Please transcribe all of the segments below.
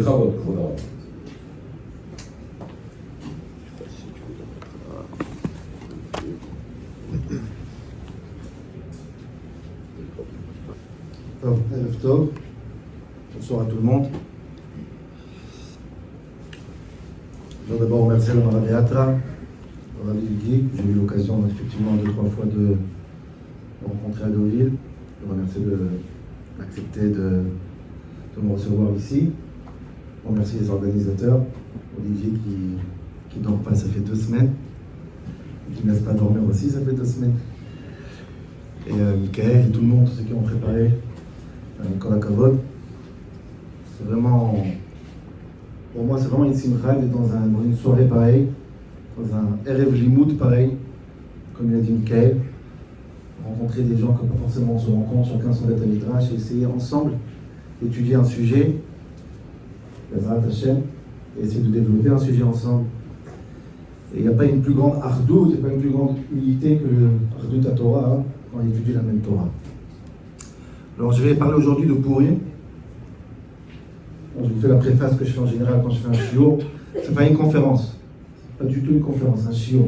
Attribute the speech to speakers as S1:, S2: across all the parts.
S1: בכבוד, כבוד הרב.
S2: ערב טוב, bonsoir à tout le monde. Je voudrais d'abord remercier le Maradéatra, le Rabbi Guy. J'ai eu l'occasion effectivement 2-3 fois de rencontrer à Deauville. Je vous remercie d'accepter de me recevoir ici. Je remercie les organisateurs, Olivier qui ne dort pas, ça fait 2 semaines. Qui ne laisse pas dormir aussi, ça fait 2 semaines. Et Michael et tout le monde, tous ceux qui ont préparé. Kol HaKavod. C'est vraiment, pour moi, c'est vraiment une simcha d'être dans une soirée pareille, dans un Erev Limoud pareil, comme il a dit Michael, rencontrer des gens que pas forcément on se rencontre, chacun son bête à midrash, et essayer ensemble d'étudier un sujet, Bezrat Hashem, et essayer de développer un sujet ensemble. Et il n'y a pas une plus grande ardout, il n'y a pas une plus grande unité que le ardout à Torah, hein, quand on étudie la même Torah. Alors je vais parler aujourd'hui de Purim. Je vous fais la préface que je fais en général quand je fais un shiur. C'est pas une conférence, pas du tout une conférence, un shiur.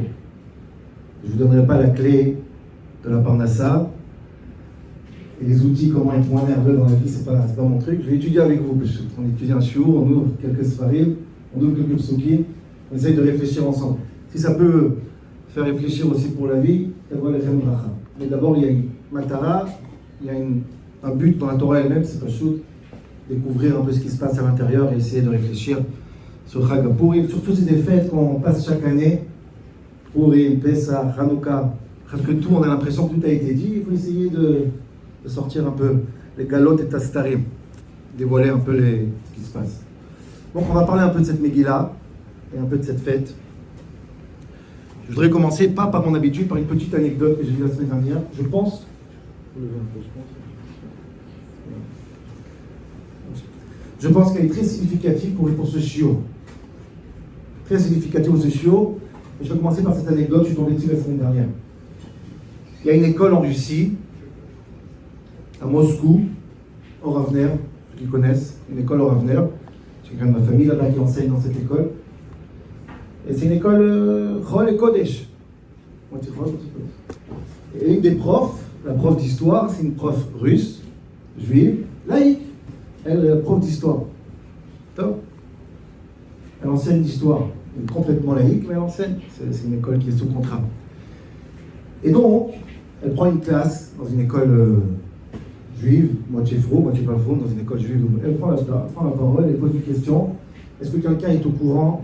S2: Je vous donnerai pas la clé de la parnassa et les outils comment être moins nerveux dans la vie, c'est pas mon truc. Je vais étudier avec vous. On étudie un shiur, on ouvre quelques sfarim, on ouvre quelques psukim, on essaye de réfléchir ensemble. Si ça peut faire réfléchir aussi pour la vie, mais d'abord il y a une matara, il y a un but dans la Torah elle-même, c'est pas chouette, découvrir un peu ce qui se passe à l'intérieur et essayer de réfléchir sur Chag HaPurim. Surtout c'est des fêtes qu'on passe chaque année, Purim, Pesach, Hanouka, presque tout, on a l'impression que tout a été dit. Il faut essayer de sortir un peu les galotes et tastarim, dévoiler un peu ce qui se passe. Donc on va parler un peu de cette Megillah et un peu de cette fête. Je voudrais commencer, pas par mon habitude, par une petite anecdote que j'ai vue la semaine dernière. Je pense qu'elle est très significative pour ce shiur. Très significative pour ce shiur. Et je vais commencer par cette anecdote, je suis tombé dessus la semaine dernière. Il y a une école en Russie, à Moscou, au Ravner, ceux qui connaissent, une école au Ravner. J'ai quelqu'un de ma famille là-bas qui enseigne dans cette école. Et c'est une école Chol et Kodesh. Et une des profs, la prof d'histoire, c'est une prof russe, juive, laïque. Elle est prof d'histoire. Elle enseigne l'histoire. Elle est complètement laïque, mais elle enseigne. C'est une école qui est sous contrat. Et donc, elle prend une classe dans une école juive, moitié fro, moitié pas fro, dans une école juive. Elle prend la parole, elle pose une question. Est-ce que quelqu'un est au courant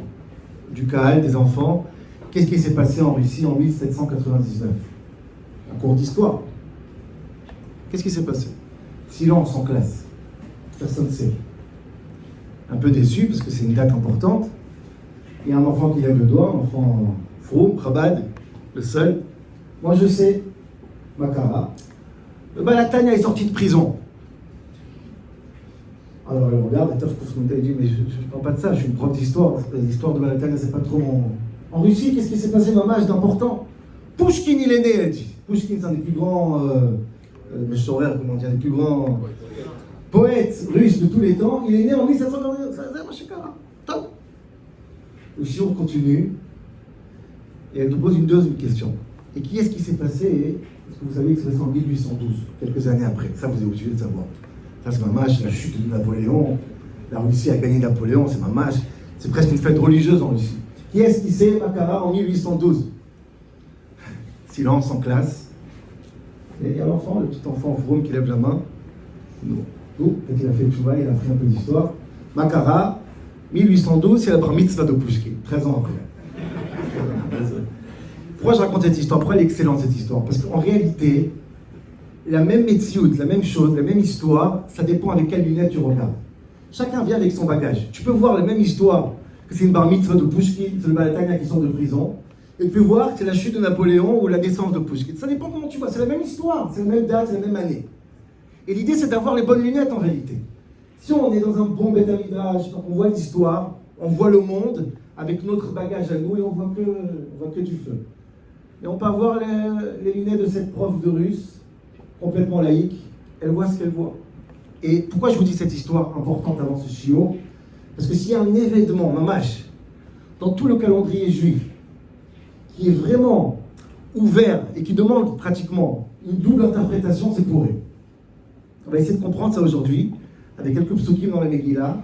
S2: du Kahal, des enfants? Qu'est-ce qui s'est passé en Russie en 1799? Un cours d'histoire. Qu'est-ce qui s'est passé? Silence en classe. Personne ne sait. Un peu déçu parce que c'est une date importante. Il y a un enfant qui lève le doigt, un enfant Froum, Chabad, le seul. Moi je sais, Makara. Le Balatania est sorti de prison. Alors elle regarde, elle dit mais je ne parle pas de ça, je suis une prof d'histoire. L'histoire de Balatania c'est pas trop mon... En Russie, qu'est-ce qui s'est passé maman d'important? Pouchkine il est né, elle dit. Pouchkine c'est un des plus grands Meshorer, comment dire, des plus grands poète russe de tous les temps, il est né en 1799. Le shiur continue et elle nous pose une deuxième question. Et qui est-ce qui s'est passé? Parce que vous savez que c'est passé en 1812, quelques années après. Ça, vous êtes obligé de savoir. Ça, c'est mamash, la chute de Napoléon. La Russie a gagné Napoléon, c'est mamash. C'est presque une fête religieuse en Russie. Qui est-ce qui sait Makara en 1812? Silence en classe. Et il y a l'enfant, le petit enfant Vroom qui lève la main. Non. Quand il a fait le tchouva, il a appris un peu d'histoire. Makara, 1812, c'est la bar mitzvah de Pouchkine, 13 ans après. Pourquoi je raconte cette histoire? Pourquoi elle est excellente cette histoire? Parce qu'en réalité, la même métiout, la même chose, la même histoire, ça dépend avec quelle lunette tu regardes. Chacun vient avec son bagage. Tu peux voir la même histoire, que c'est une bar mitzvah de Pouchkine, c'est le Balatania qui sort de prison, et tu peux voir que c'est la chute de Napoléon ou la naissance de Pouchkine. Ça dépend comment tu vois, c'est la même histoire, c'est la même date, c'est la même année. Et l'idée, c'est d'avoir les bonnes lunettes en réalité. Si on est dans un bon Beth Midrash, on voit l'histoire, on voit le monde avec notre bagage à nous et on voit que du feu. Et on peut avoir les lunettes de cette prof de russe, complètement laïque, elle voit ce qu'elle voit. Et pourquoi je vous dis cette histoire importante avant ce shiur? Parce que s'il y a un événement, mamash, dans tout le calendrier juif, qui est vraiment ouvert et qui demande pratiquement une double interprétation, c'est Pourim. On va essayer de comprendre ça aujourd'hui, avec quelques psukim dans la Megillah.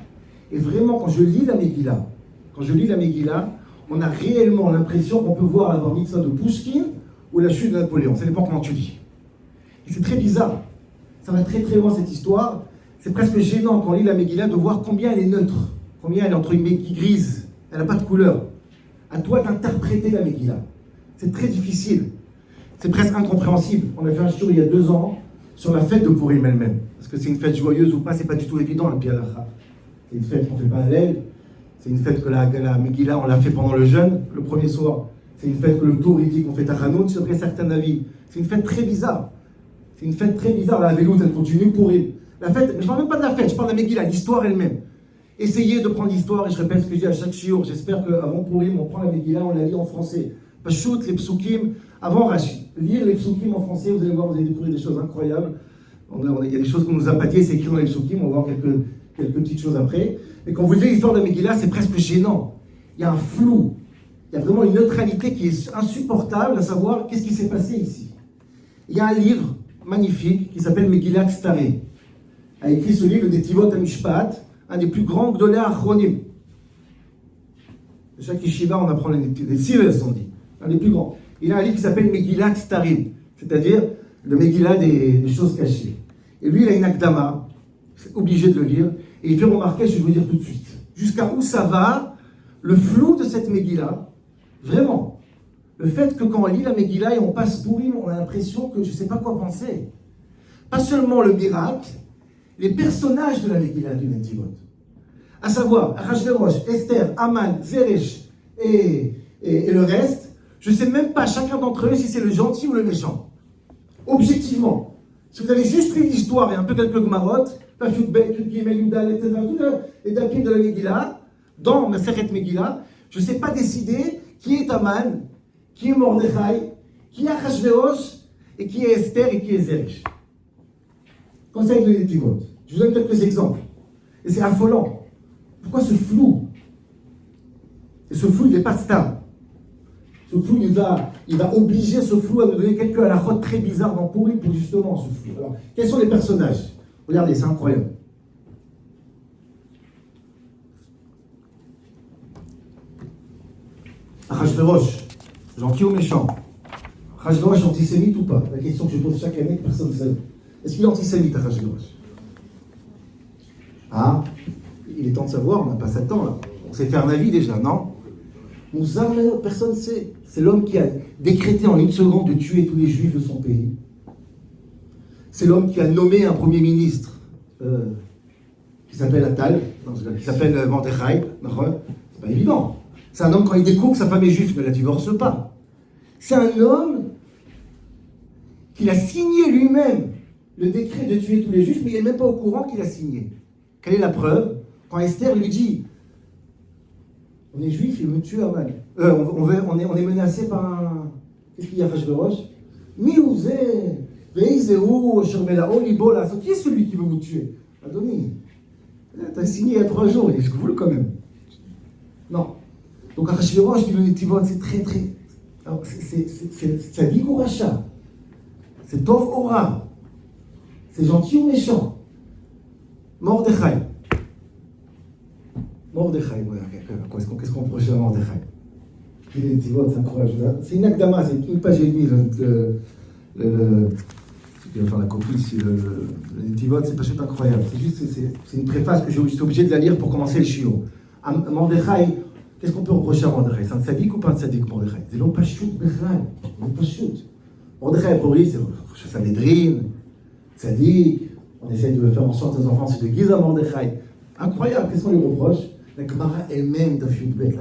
S2: Et vraiment, quand je lis la Megillah, on a réellement l'impression qu'on peut voir la bar mitzvah de Pouchkine ou la chute de Napoléon. Ça dépend comment tu lis. Et c'est très bizarre. Ça va très très loin cette histoire. C'est presque gênant quand on lit la Megillah de voir combien elle est neutre, combien elle est entre guillemets grise. Elle n'a pas de couleur. À toi d'interpréter la Megillah. C'est très difficile. C'est presque incompréhensible. On a fait un shiur il y a 2 ans sur la fête de Pourim elle-même. Parce que c'est une fête joyeuse ou pas, c'est pas du tout évident, le Pialacha. C'est une fête qu'on ne fait pas à l'aile. C'est une fête que la Megillah, on l'a fait pendant le jeûne, le premier soir. C'est une fête que le Tour, il dit qu'on fait Tachanout, c'est après certains avis. C'est une fête très bizarre. La Véloute, elle continue Pourim. La fête, mais je ne parle même pas de la fête, je parle de la Megillah, l'histoire elle-même. Essayez de prendre l'histoire, et je répète ce que je dis à chaque shiur. J'espère qu'avant Pourim, on prend la Megillah, on la lit en français. Pachout, les psukim, avant Rashi. Lire les psukim en français, vous allez voir, vous allez découvrir des choses incroyables. Il y a des choses qu'on nous a pas dit, c'est écrit dans les psukim, on va voir quelques petites choses après. Et quand vous lisez l'histoire de la Megillah, c'est presque gênant. Il y a un flou. Il y a vraiment une neutralité qui est insupportable, à savoir qu'est-ce qui s'est passé ici. Il y a un livre magnifique qui s'appelle Megillat Staré. A écrit ce livre des Tivot Amishpat, un des plus grands Gdolei Achronim. De chaque yeshiva, on apprend les Sivels, on dit. Un des plus grands. Il a un livre qui s'appelle Megillat Starim, c'est-à-dire le Megillah des choses cachées. Et lui, il a une akdama, c'est obligé de le lire, et il fait remarquer, je vais vous dire tout de suite, jusqu'à où ça va, le flou de cette Megillah, vraiment. Le fait que quand on lit la Megillah et on passe Pourim, on a l'impression que je ne sais pas quoi penser. Pas seulement le miracle, les personnages de la Megillah du Netivot. À savoir, Achashverosh, Esther, Aman, Zeresh et le reste, je ne sais même pas chacun d'entre eux si c'est le gentil ou le méchant. Objectivement. Si vous avez juste lu l'histoire et un peu quelques gmarottes, Pafiout Bet, Gimel, Yudal, etc., tous les dapim de la Megillah, dans ma Seret Megillah, je ne sais pas décider qui est Aman, qui est Mordechai, qui est Achashverosh, et qui est Esther et qui est Zeresh. Conseil de Netivot. Je vous donne quelques exemples. Et c'est affolant. Pourquoi ce flou? Et ce flou, il n'est pas stable. Ce flou, il va obliger ce flou à nous donner quelques halakhot très bizarres dans Pourim pour justement ce flou. Alors, quels sont les personnages? Regardez, c'est incroyable. Achashverosh, gentil ou méchant? Achashverosh antisémite ou pas? La question que je pose chaque année que personne ne sait. Est-ce qu'il est antisémite, Achashverosh? Ah, il est temps de savoir, on n'a pas 7 ans là. On sait faire un avis déjà, non? Personne ne sait. C'est l'homme qui a décrété en 1 seconde de tuer tous les juifs de son pays. C'est l'homme qui a nommé un premier ministre qui s'appelle Attal, qui s'appelle Mordechai. C'est pas évident. C'est un homme, quand il découvre que sa femme est juive, ne la divorce pas. C'est un homme qui a signé lui-même le décret de tuer tous les juifs, mais il n'est même pas au courant qu'il a signé. Quelle est la preuve? Quand Esther lui dit on est juif, il veut tuer Aman. On est menacé par un. Qu'est-ce qu'il y a, Achashverosh? Miouze, Veizeu, Shermelao, Libola. Qui est celui qui veut vous tuer? Adoni, t'as signé il y a 3 jours, il est cool quand même. Non. Donc Achashverosh, qui veut Netivot, c'est très. Alors, c'est Vigouracha. C'est Tov Ora. C'est gentil ou méchant? Mordechai. Qu'est-ce qu'on reproche à Mordechai? C'est incroyable. C'est une akdama, c'est 1 page et demie. Je vais faire la copie ici. Le Netivot, c'est pas juste incroyable. C'est une préface que j'ai obligé de la lire pour commencer le shiur. Mordechai, qu'est-ce qu'on peut reprocher à Mordechai? C'est un tzaddik ou pas un tzaddik, Mordechai? C'est l'homme pas shoot, Bechal. L'homme pas shoot. Mordechai, pour lui, c'est Sanhedrin, tzaddik. On essaie de faire en sorte que les enfants se déguisent à Mordechai. Incroyable, qu'est-ce qu'on lui reproche? La Gemara elle-même, la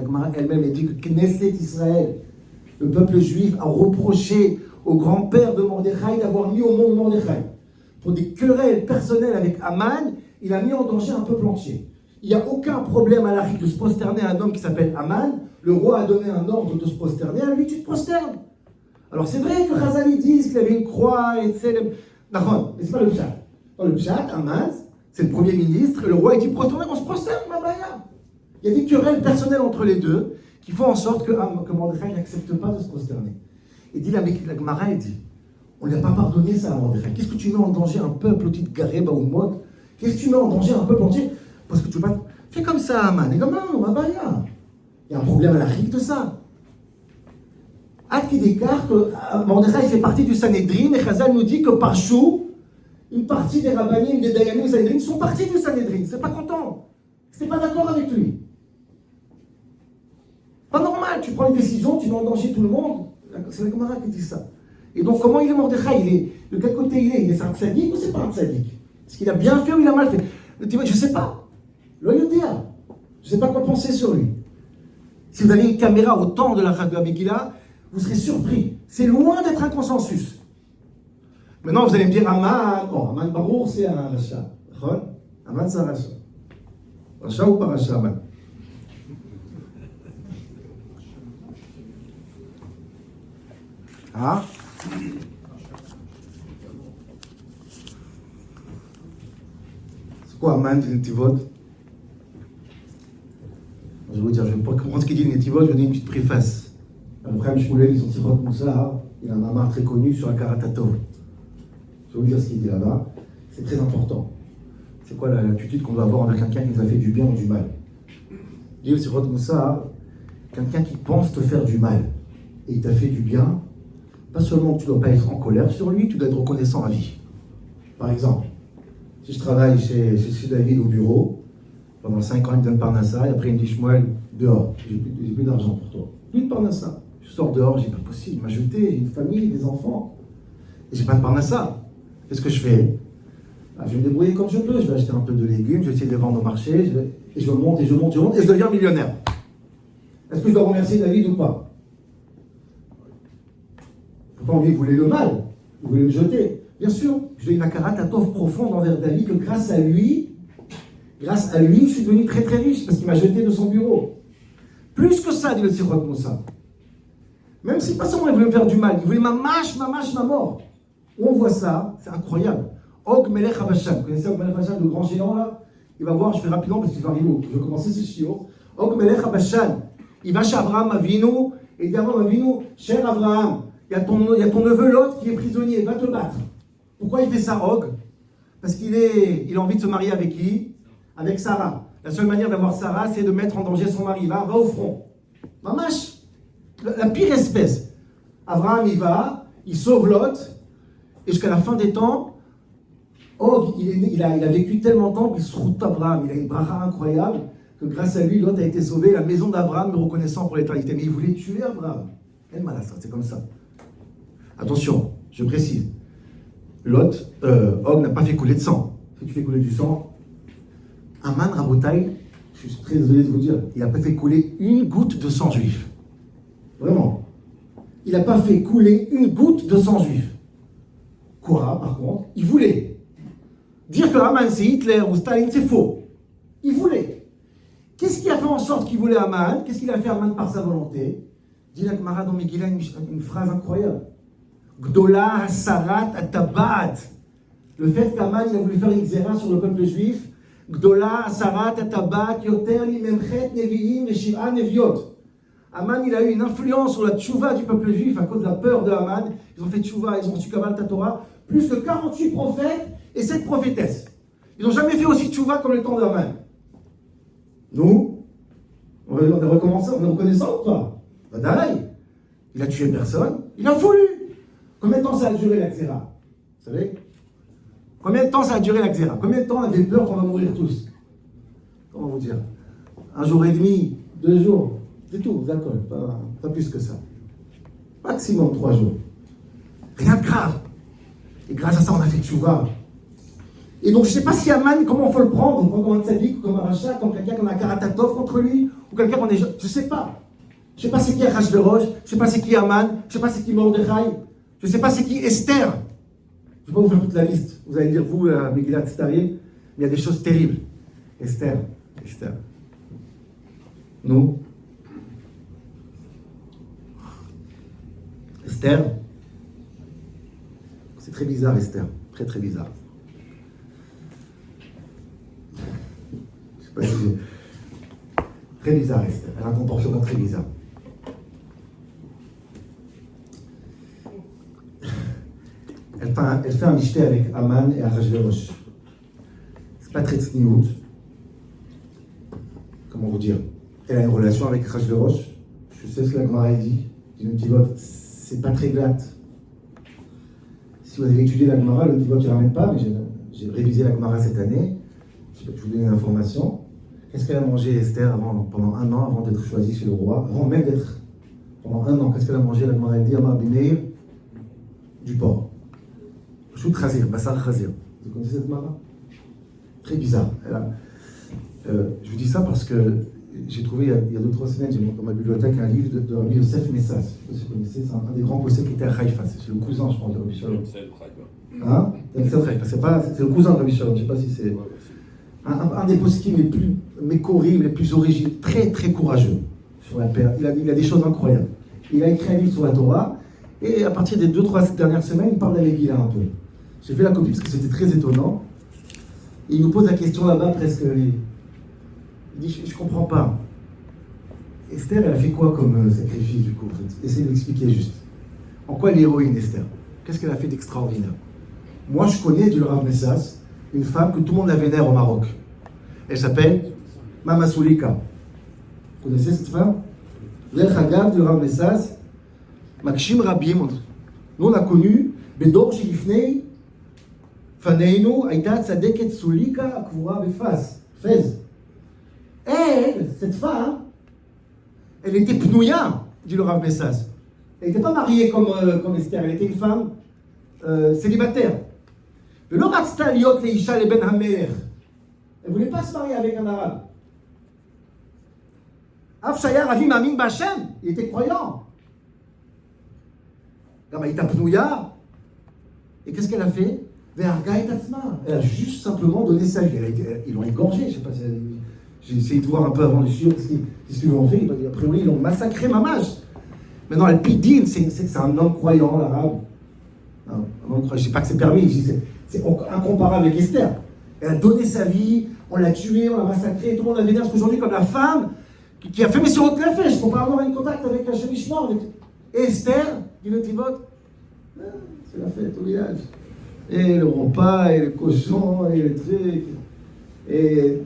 S2: Gemara elle-même, elle dit que Knesset Israël, le peuple juif, a reproché au grand-père de Mordechai d'avoir mis au monde Mordechai. Pour des querelles personnelles avec Aman, il a mis en danger un peuple entier. Il n'y a aucun problème à l'Afrique de se prosterner à un homme qui s'appelle Aman. Le roi a donné un ordre de se prosterner, à lui tu te prosternes. Alors c'est vrai que Chazal disent qu'il avait une croix, etc. Non, mais c'est pas le pshat. Dans le pshat, Aman, c'est le premier ministre, et le roi il dit prosterne, on se prosterne, ma baya. Il y a des querelles personnelles entre les deux qui font en sorte que Mordechai n'accepte pas de se prosterner. Et dit la Gemara, elle dit, on ne lui a pas pardonné ça à Mordechai. Qu'est-ce que tu mets en danger un peuple, au-dessus de Gareba ou Mod? Qu'est-ce que tu mets en danger un peuple entier? Parce que tu vas... Fais comme ça, Aman. Et comme on va pas rien. Il y a un problème à la rique de ça. Acte qui déclare que Mordechai fait partie du Sanhédrin et Chazal nous dit que par chou, une partie des rabbanim, des dayanim, des Sanhédrin sont partis du Sanhédrin. C'est pas content. C'était pas d'accord avec lui. Pas normal. Tu prends une décision, tu mets en danger tout le monde. C'est la Gemara qui dit ça. Et donc, comment il est Mordechai? De quel côté il est? Il est un tzaddik ou c'est pas un tzaddik? Est-ce qu'il a bien fait ou il a mal fait? Je ne sais pas. Je ne sais pas quoi penser sur lui. Si vous avez une caméra au temps de la Chag Megillah, vous serez surpris. C'est loin d'être un consensus. Maintenant, vous allez me dire, Aman, bon, Aman Barour, c'est un rachat. Aman, c'est un rachat. Rachat ou pas rachat, Aman? Ah? C'est quoi Aman du Netivot? Je vais vous dire, je vais pas comprendre ce qu'il dit le Netivot, je vais donner une petite préface. Après, Shmuel, ils ont Tirot Moussa, il a un mamar très connu sur la Karatatov. Je vais vous dire ce qu'il dit là-bas, c'est très important. C'est quoi l'attitude qu'on doit avoir avec quelqu'un qui nous a fait du bien ou du mal? Il dit au Tirot Moussa, quelqu'un qui pense te faire du mal et il t'a fait du bien, pas seulement que tu ne dois pas être en colère sur lui, tu dois être reconnaissant à vie. Par exemple, si je travaille chez David au bureau, pendant 5 ans, il me donne Parnassa, et après il me dit Shmuel, dehors, j'ai plus d'argent pour toi. Plus de Parnassa. Je sors dehors, j'ai pas possible, il m'a jeté, j'ai une famille, des enfants, et j'ai pas de Parnassa. Qu'est-ce que je fais? Je vais me débrouiller comme je peux, je vais acheter un peu de légumes, je vais essayer de les vendre au marché, et je monte, et je deviens millionnaire. Est-ce que je dois remercier David ou pas? Pourtant, lui, il voulait le mal, il voulait me jeter. Bien sûr, j'ai une akaratov profonde envers David, que grâce à lui, je suis devenu très très riche, parce qu'il m'a jeté de son bureau. Plus que ça, dit le Tirot Moussa. Même si pas seulement il voulait me faire du mal, il voulait ma mort. Où on voit ça, c'est incroyable. Og Melech Habashan, vous connaissez Og Melech Habashan, le grand géant là? Il va voir, je fais rapidement parce qu'il va arriver, je vais commencer ce chiot. Og Melech Habashan, il va chez Abraham Avinu, et il dit à Abraham Avinu, cher Abraham, il y a ton neveu Lot qui est prisonnier, va te battre. Pourquoi il fait ça, Og? Parce qu'il a envie de se marier avec qui? Avec Sarah. La seule manière d'avoir Sarah, c'est de mettre en danger son mari. Va au front. Mamash, la pire espèce. Abraham, il sauve Lot, et jusqu'à la fin des temps, Og, il a vécu tellement de temps qu'il se route Abraham. Il a une bracha incroyable, que grâce à lui, Lot a été sauvé. La maison d'Abraham le reconnaissant pour l'éternité. Mais il voulait tuer Abraham. Elle m'a ça, c'est comme ça. Attention, je précise. Og n'a pas fait couler de sang. Si tu fais couler du sang, Aman Rabotai, je suis très désolé de vous dire, il n'a pas fait couler une goutte de sang juif. Vraiment. Il n'a pas fait couler une goutte de sang juif. Quoi, par contre? Il voulait. Dire que Aman c'est Hitler ou Staline, c'est faux. Il voulait. Qu'est-ce qui a fait en sorte qu'il voulait Aman? Qu'est-ce qu'il a fait Aman par sa volonté? Dit la Gemara dans Megillah une phrase incroyable. Gdola Hasarat Atabat. Le fait qu'Aman il a voulu faire une xéra sur le peuple juif. Gdola Hasarat Atabat Yoter li Memchet Neviim et Shiv'a Neviot. Aman il a eu une influence sur la tchouva du peuple juif à cause de la peur de Aman. Ils ont fait tchouva, ils ont reçu Kabbalat Torah. Plus que 48 prophètes et 7 prophétesses. Ils n'ont jamais fait aussi tchouva comme le temps d'Aman. Nous, on est reconnaissant ou pas? Badaï. Il a tué personne, il a voulu. Combien de temps ça a duré la xéra? Vous savez? Combien de temps ça a duré la xéra? Combien de temps on avait peur qu'on va mourir tous? Comment vous dire? 1 jour et demi, 2 jours, c'est tout, d'accord, pas plus que ça. Maximum 3 jours. Rien de grave. Et grâce à ça, on a fait tchouva. Et donc, je ne sais pas si Aman, comment il faut le prendre, on prend comme un tzaddik, comme un rachat, comme quelqu'un qu'on a karatatov contre lui, ou quelqu'un qu'on est... Je ne sais pas. Je ne sais pas c'est qui Achashverosh, je ne sais pas c'est qui Aman, je ne sais pas c'est qui Mordechai, je ne sais pas c'est qui Esther. Je ne vais pas vous faire toute la liste. Vous allez dire, vous, Megillat Starim, mais il y a des choses terribles. Esther. Nous. Esther. C'est très bizarre, Esther. Très, très bizarre. Je sais pas si Très bizarre, Esther. Elle a un comportement très bizarre. Elle fait un mishté avec Aman et Achashverosh. C'est pas très tsniout. Comment vous dire? Elle a une relation avec Achashverosh. Je sais ce que la Gemara dit. Le Tivot, c'est pas très glatte. Si vous avez étudié la Gemara, le Tivot, je ne ramène pas, mais j'ai révisé la Gemara cette année. Je peux vous donner une information. Qu'est-ce qu'elle a mangé, Esther, pendant un an, avant d'être choisie chez le roi, avant même d'être. Pendant un an, qu'est-ce qu'elle a mangé? La Gemara, elle dit Amar Bimeir, du porc. Chout Khazir, Bassar Khazir. Vous connaissez cette Gemara? Très bizarre. Je vous dis ça parce que j'ai trouvé il y a 2-3 semaines dans ma bibliothèque un livre de Rabbi Yosef Messas. Je ne sais pas si vous connaissez, c'est un des grands possèdes qui était à Haïfa. C'est le cousin, je pense, de Rabbi Shalom. Hein? C'est le cousin de Rabbi Shalom. Je ne sais pas si c'est. Un des poskim les plus mécoris, les plus originaux, très très courageux sur la paix. Il a des choses incroyables. Il a écrit un livre sur la Torah, et à partir des 2-3 dernières semaines, il parle d'Amegila un peu. J'ai fait la copie parce que c'était très étonnant. Et il nous pose la question là-bas presque. Il dit, je ne comprends pas. Esther, elle a fait quoi comme sacrifice du coup? Essayez de l'expliquer juste. En quoi elle est héroïne, Esther? Qu'est-ce qu'elle a fait d'extraordinaire? Moi, je connais du Rav Messas une femme que tout le monde la vénère au Maroc. Elle s'appelle Mama Soulika. Vous connaissez cette femme? L'El Hagab du Rav Messas, Makshim Rabim. Nous, on a connu Bedor Shilifnei, Faneinu, Aïta Tzadeket Soulika, Akvura Befaz, Fez. Elle, cette femme, elle était pnouya, dit le Rav Messas. Elle n'était pas mariée comme Esther, elle était une femme célibataire. Le Ratzta Liot Leisha le Ben Hamer. Elle ne voulait pas se marier avec un arabe. Afshaya Ravim Amin Bachem, il était croyant. Gamaïta pnouya. Et qu'est-ce qu'elle a fait? Elle a juste simplement donné sa vie. Ils l'ont égorgée, je ne sais pas si j'ai essayé de voir un peu avant les chiots qu'est-ce qu'ils l'ont fait. A priori, ils l'ont massacré, mamash. Maintenant, Al-Pidin, c'est un homme croyant, l'arabe. Un homme croyant, je ne sais pas que c'est permis, c'est incomparable avec Esther. Elle a donné sa vie, on l'a tuée, on l'a massacrée, tout le monde la vénère, parce qu'aujourd'hui, comme la femme qui a fait mes sur la flèche, qu'on peut avoir un contact avec un chemichement. Et Esther, dit le Tivot, c'est la fête au village. Et le repas, et le cochon, et le truc. Et.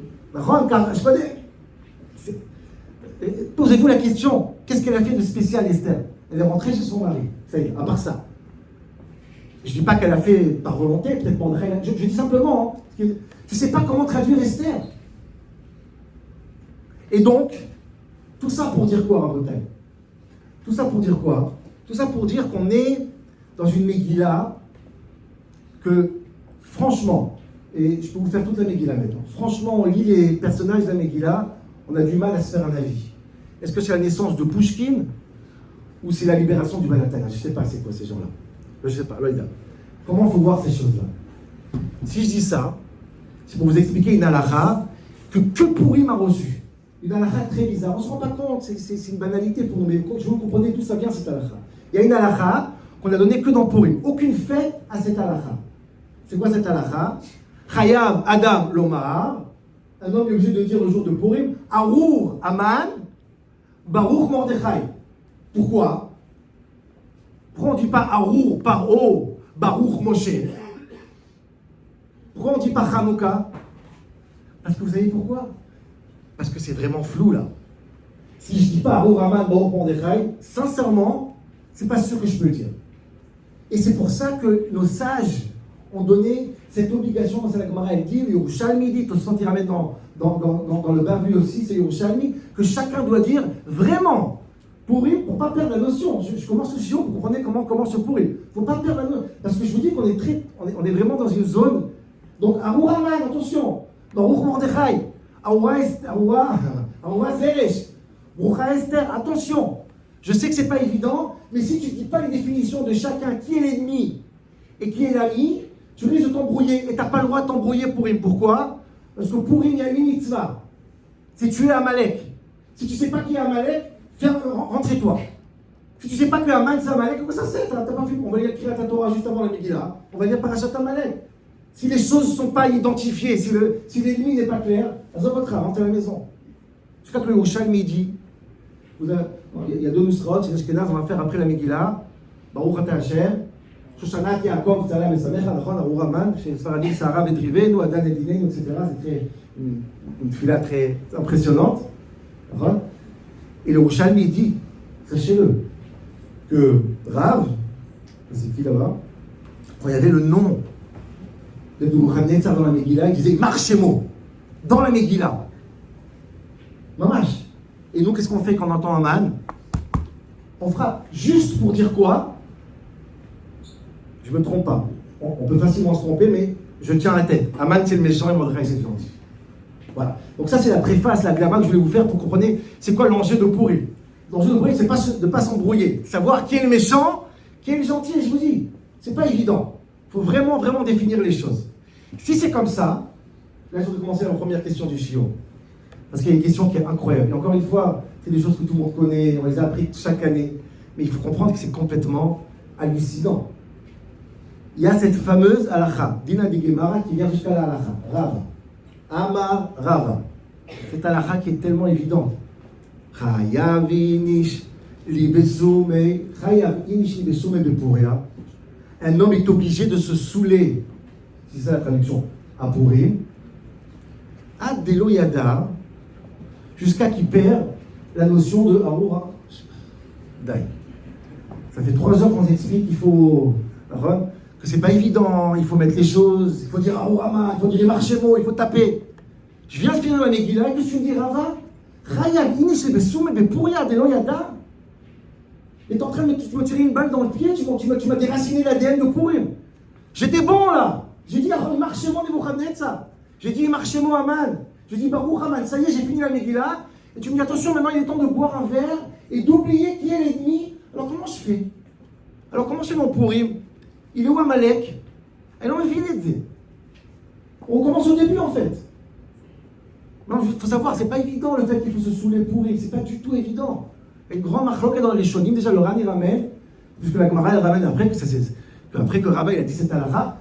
S2: Posez-vous la question, qu'est-ce qu'elle a fait de spécial, Esther? Elle est rentrée chez son mari, ça y est, à part ça. Je ne dis pas qu'elle a fait par volonté, peut-être pour rien. Je dis simplement, je ne sais pas comment traduire Esther. Et donc, tout ça pour dire quoi, Rabotai? Tout ça pour dire quoi? Tout ça pour dire qu'on est dans une Megillah que, franchement, et je peux vous faire toute la Megillah maintenant, franchement, on lit les personnages de la Megillah, on a du mal à se faire un avis. Est-ce que c'est la naissance de Pouchkine ou c'est la libération du Manhattan? Je ne sais pas c'est quoi ces gens-là. Je ne sais pas, Loïda. Comment il faut voir ces choses-là? Si je dis ça, c'est pour vous expliquer une halakha que Pourim a reçue. Une halakha très bizarre. On ne se rend pas compte, c'est une banalité pour nous, mais je vous comprenez d'où ça vient cette halakha. Il y a une halakha qu'on a donnée que dans Pourim. Aucune fête à cette halakha. C'est quoi cette halakha? Chayav Adam Lomar. Un homme est obligé de dire le jour de Pourim, Arour Aman, Baruch Mordechai. Pourquoi? Pourquoi on ne dit pas Arour Paro, Baruch Moshe? Pourquoi on ne dit pas Hanouka? Parce que vous savez pourquoi? Parce que c'est vraiment flou là. Si je ne dis pas Arour Aman, Baruch Mordechai, sincèrement, c'est pas sûr que je peux le dire. Et c'est pour ça que nos sages ont donné cette obligation, dans la Gemara, elle dit, le Yerushalmi dit, on se sentira mettre dans le Bavli aussi, c'est Yerushalmi, que chacun doit dire vraiment Pourim, pour ne pas perdre la notion. Je commence le chiot pour que vous compreniez comment commence ce Pourim. Il ne faut pas perdre la notion. Parce que je vous dis qu'on est vraiment dans une zone. Donc, Arour Aman, attention, Baruch Mordechai, Aroua Zeresh, Brucha Esther, attention. Je sais que ce n'est pas évident, mais si tu ne dis pas les définitions de chacun, qui est l'ennemi et qui est l'ami, tu risques de t'embrouiller et tu n'as pas le droit de t'embrouiller Pourim. Pourquoi? Parce que Pourim, il y a une mitzvah. C'est tuer Amalek. Si tu ne sais pas qui est Amalek, rentrez-toi. Si tu ne sais pas que Aman c'est Amalek, comment ça c'est? T'as pas fait? On va lire Kriyat Torah juste avant la Megillah. On va lire Parashat Amalek. Si les choses ne sont pas identifiées, si l'ennemi n'est pas clair, azov votre rentrez à la maison. Jusqu'à que le Yerushalmi dit, il y a deux Nusrot, chez Ashkenaz, on va faire après la Megillah, Baruch Ata Hashem, Shoshanat Yaakov, Tzala Mesamecha, Nachon, Arur Aman, chez Sfaradim, Sarah Vedrivenu, Adan Edinenu, etc. C'est une fila très impressionnante. Et le Yerushalmi dit, sachez-le, que Rav, c'est qui là-bas, quand il y avait le nom de Nebuchadnezzar dans la Megillah, il disait Marchemo, dans la Megillah. Mamash. Et nous, qu'est-ce qu'on fait quand on entend Aman? On frappe juste pour dire quoi? Je ne me trompe pas. On peut facilement se tromper, mais je tiens la tête. Aman, c'est le méchant et Mordechai, c'est le gentil. Voilà. Donc ça, c'est la préface, la glama que je voulais vous faire pour comprendre c'est quoi l'enjeu de Purim. L'enjeu de Purim, c'est de ne pas s'embrouiller. Savoir qui est le méchant, qui est le gentil. Et je vous dis, c'est pas évident. Il faut vraiment, vraiment définir les choses. Si c'est comme ça, là, je voudrais commencer la première question du Shiur. Parce qu'il y a une question qui est incroyable. Et encore une fois, c'est des choses que tout le monde connaît, on les a appris chaque année. Mais il faut comprendre que c'est complètement hallucinant. Il y a cette fameuse halakha, Dina di Gemara, qui vient jusqu'à la halakha. Rava. Amar Rava. Cette halakha qui est tellement évidente. Chayav inish li besume, chayav inish li besume bepuria. Un homme est obligé de se saouler, c'est ça la traduction, à Purim, ad delo yada, jusqu'à qu'il perd la notion de Aroura. Dai. Ça fait 3 heures qu'on s'explique qu'il faut, que c'est pas évident, il faut mettre les choses, il faut dire Arourama, il faut dire les marchemo, il faut taper. Je viens de finir la Megillah, qu'est-ce que tu me dis, Rava? Chayav inish li besume bepuria delo yada. Et t'es en train de me tirer une balle dans le pied, tu m'as déraciné l'ADN de Purim. J'étais bon là. J'ai dit Marchemo Nebuchadnezzar. J'ai dit Marchemo Aman. J'ai dit Baruch Aman. Ça y est, j'ai fini la Megillah. Et tu me dis attention, maintenant il est temps de boire un verre et d'oublier qui est l'ennemi. Alors comment je fais? Alors comment je fais mon Purim? Il est où Amalek? Elle en est. On commence au début en fait. Il faut savoir, c'est pas évident le fait qu'il faut se saouler Purim. C'est pas du tout évident. Il y a une grande marloquette dans les Shonim. Déjà, le Ran, il ramène, puisque la Gemara, elle ramène après que Rava, il a dit cette halakha,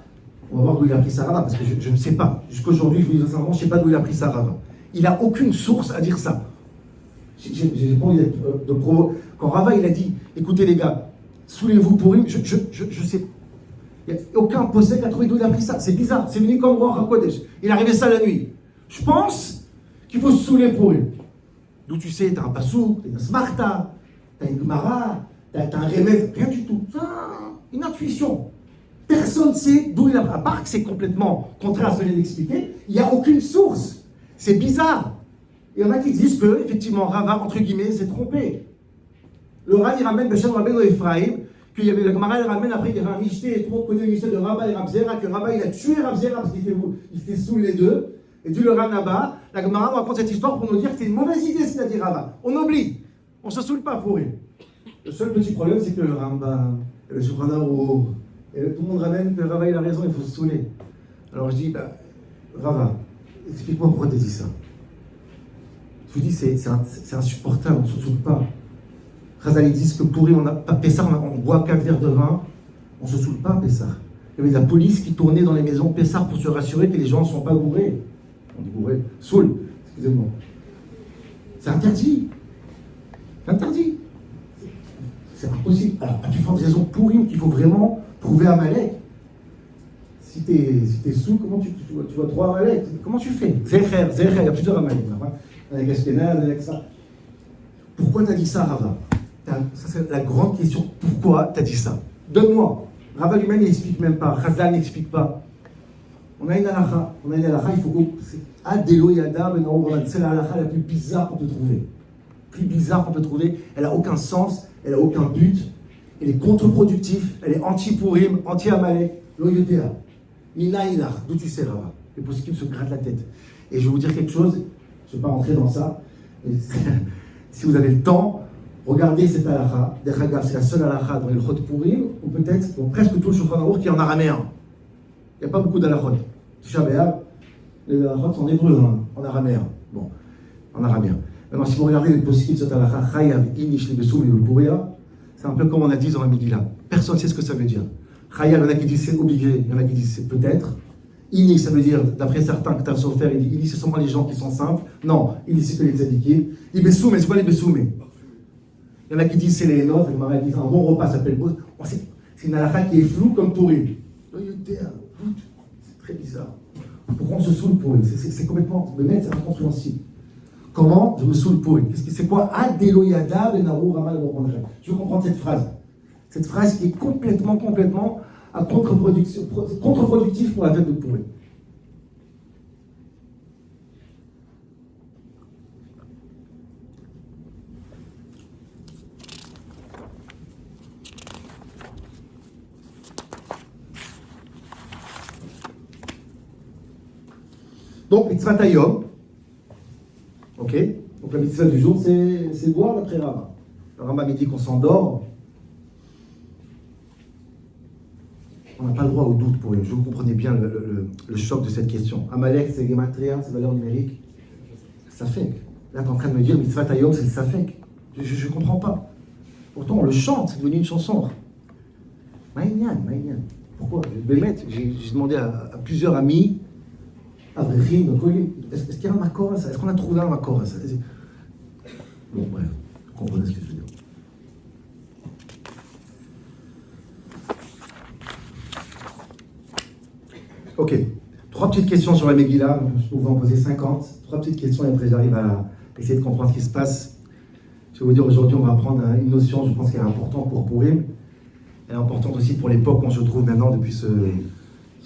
S2: on va voir d'où il a pris ça Rava, parce que je ne sais pas. Jusqu'aujourd'hui, je vous dis sincèrement, je ne sais pas d'où il a pris ça Rava. Il n'a aucune source à dire ça. J'ai pas envie de provoquer. Quand Rava, il a dit, écoutez les gars, saoulez-vous pour une, je sais. Il n'y a aucun possède qui a trouvé d'où il a pris ça. C'est bizarre. C'est venu comme roi Hakodesh. Il est arrivé ça la nuit. Je pense qu'il faut se saouler pour une. D'où tu sais, t'as un Passouk, t'as un Smarta, t'as une Gemara, t'as un Remez, rien du tout. C'est une intuition. Personne ne sait d'où il a. À part que c'est complètement contraire à ce que je viens d'expliquer, il n'y a aucune source. C'est bizarre. Et il y en a qui disent que, effectivement, Rava, entre guillemets, s'est trompé. Le Ran, il ramène Beshem Rabbeinu Ephraim, qu'il y avait la Gemara, il ramène après, il y avait un Michté, et tout le monde connaît le Michté de Rabba et Rabzera, que Rabba, il a tué Rabzera parce qu'il était sous les deux. Et du le Ranaba, la Gemara nous raconte cette histoire pour nous dire que c'est une mauvaise idée ce qu'il a dit Rava. On oublie. On ne se saoule pas pour lui. Le seul petit problème, c'est que le Rambam, le Shulchan Aruch, et tout le monde ramène que Rava il a raison, il faut se saouler. Alors je dis, Rava, explique-moi pourquoi tu as dit ça. Je vous dis, c'est insupportable, on ne se saoule pas. Chazal, ils disent que pour on a pas Pessah, on boit 4 verres de vin, on ne se saoule pas Pessah. Il y avait de la police qui tournait dans les maisons Pessah pour se rassurer que les gens ne sont pas bourrés. On dit bourré, saoul, excusez-moi. C'est interdit. C'est interdit. C'est impossible. Alors, à plus forte raison Purim qu'il faut vraiment trouver Amalek. Si t'es saoul, comment tu vois 3 Amalek? Comment tu fais? Zecher, il y a plusieurs Amalek. Avec Ashkenaz, avec ça. Pourquoi t'as dit ça, Rava? Ça, c'est la grande question. Pourquoi t'as dit ça? Donne-moi. Rava lui-même, il n'explique même pas. Chazal n'explique pas. On a une halakha, il faut que c'est Adelo Yada, c'est la halakha la plus bizarre qu'on peut trouver. Elle n'a aucun sens, elle n'a aucun but, elle est contre-productive, elle est anti-Purim, anti-Amalek, Loyodea. Minaïlar, d'où tu sais, Rava? Les poskim se grattent la tête. Et je vais vous dire quelque chose, je ne vais pas rentrer dans ça, mais si vous avez le temps, regardez cette halakha. C'est la seule halakha dans les Chot Purim, ou peut-être dans presque tout le Shulchan Aruch qui est en araméen. Il n'y a pas beaucoup d'halachot. Tisha B'Av, les halachot sont en hébreu, en araméen. Bon, en araméen. Maintenant, si vous regardez les poskim de cette halakha, Chayav, Inish, Libesum, et Puria, c'est un peu comme on a dit dans la Megillah. Personne ne sait ce que ça veut dire. Chayav, il y en a qui disent c'est obligé, il y en a qui disent c'est peut-être. Inni, ça veut dire, d'après certains que tu as souffert, il dit Inni, c'est seulement les gens qui sont simples. Non, Inni, c'est que les tzadikim. Il dit Bessoumé, c'est quoi les Bessoumé? Il y en a qui disent c'est les nôtres, les marins disent un bon repas s'appelle Bous. C'est une halakha qui est floue comme Pourim. C'est très bizarre. Pourquoi on se saoule Pourim? C'est complètement, c'est incompréhensible. Comment je me saoule Pourim? C'est quoi Adelo Yada Benarou Ramal Borondre? Je veux comprendre cette phrase. Cette phrase qui est complètement contre-productif pour la fête de Pourim. Donc, mitzvah Hayom, ok? Donc la mitzvah du jour, c'est boire d'après Rama. Le Rama me dit qu'on s'endort. On n'a pas le droit au doute pour eux. Je vous comprenez bien le choc de cette question. Amalek, c'est Gematria, c'est valeur numérique. Safek. Là, tu es en train de me dire, mitzvah Hayom, c'est le Safek. Je ne comprends pas. Pourtant, on le chante, c'est devenu une chanson. Maïnian. Pourquoi? J'ai demandé à plusieurs amis. Est-ce qu'il y a un accord à ça? Est-ce qu'on a trouvé un accord à ça? Bon, bref, vous comprenez ce que je veux dire. Ok, 3 petites questions sur la Megillah. Je peux vous en poser 50. 3 petites questions et après j'arrive à essayer de comprendre ce qui se passe. Je vais vous dire, aujourd'hui, on va apprendre une notion, je pense qu'elle est importante pour Pourim. Elle est importante aussi pour l'époque où on se trouve maintenant depuis ce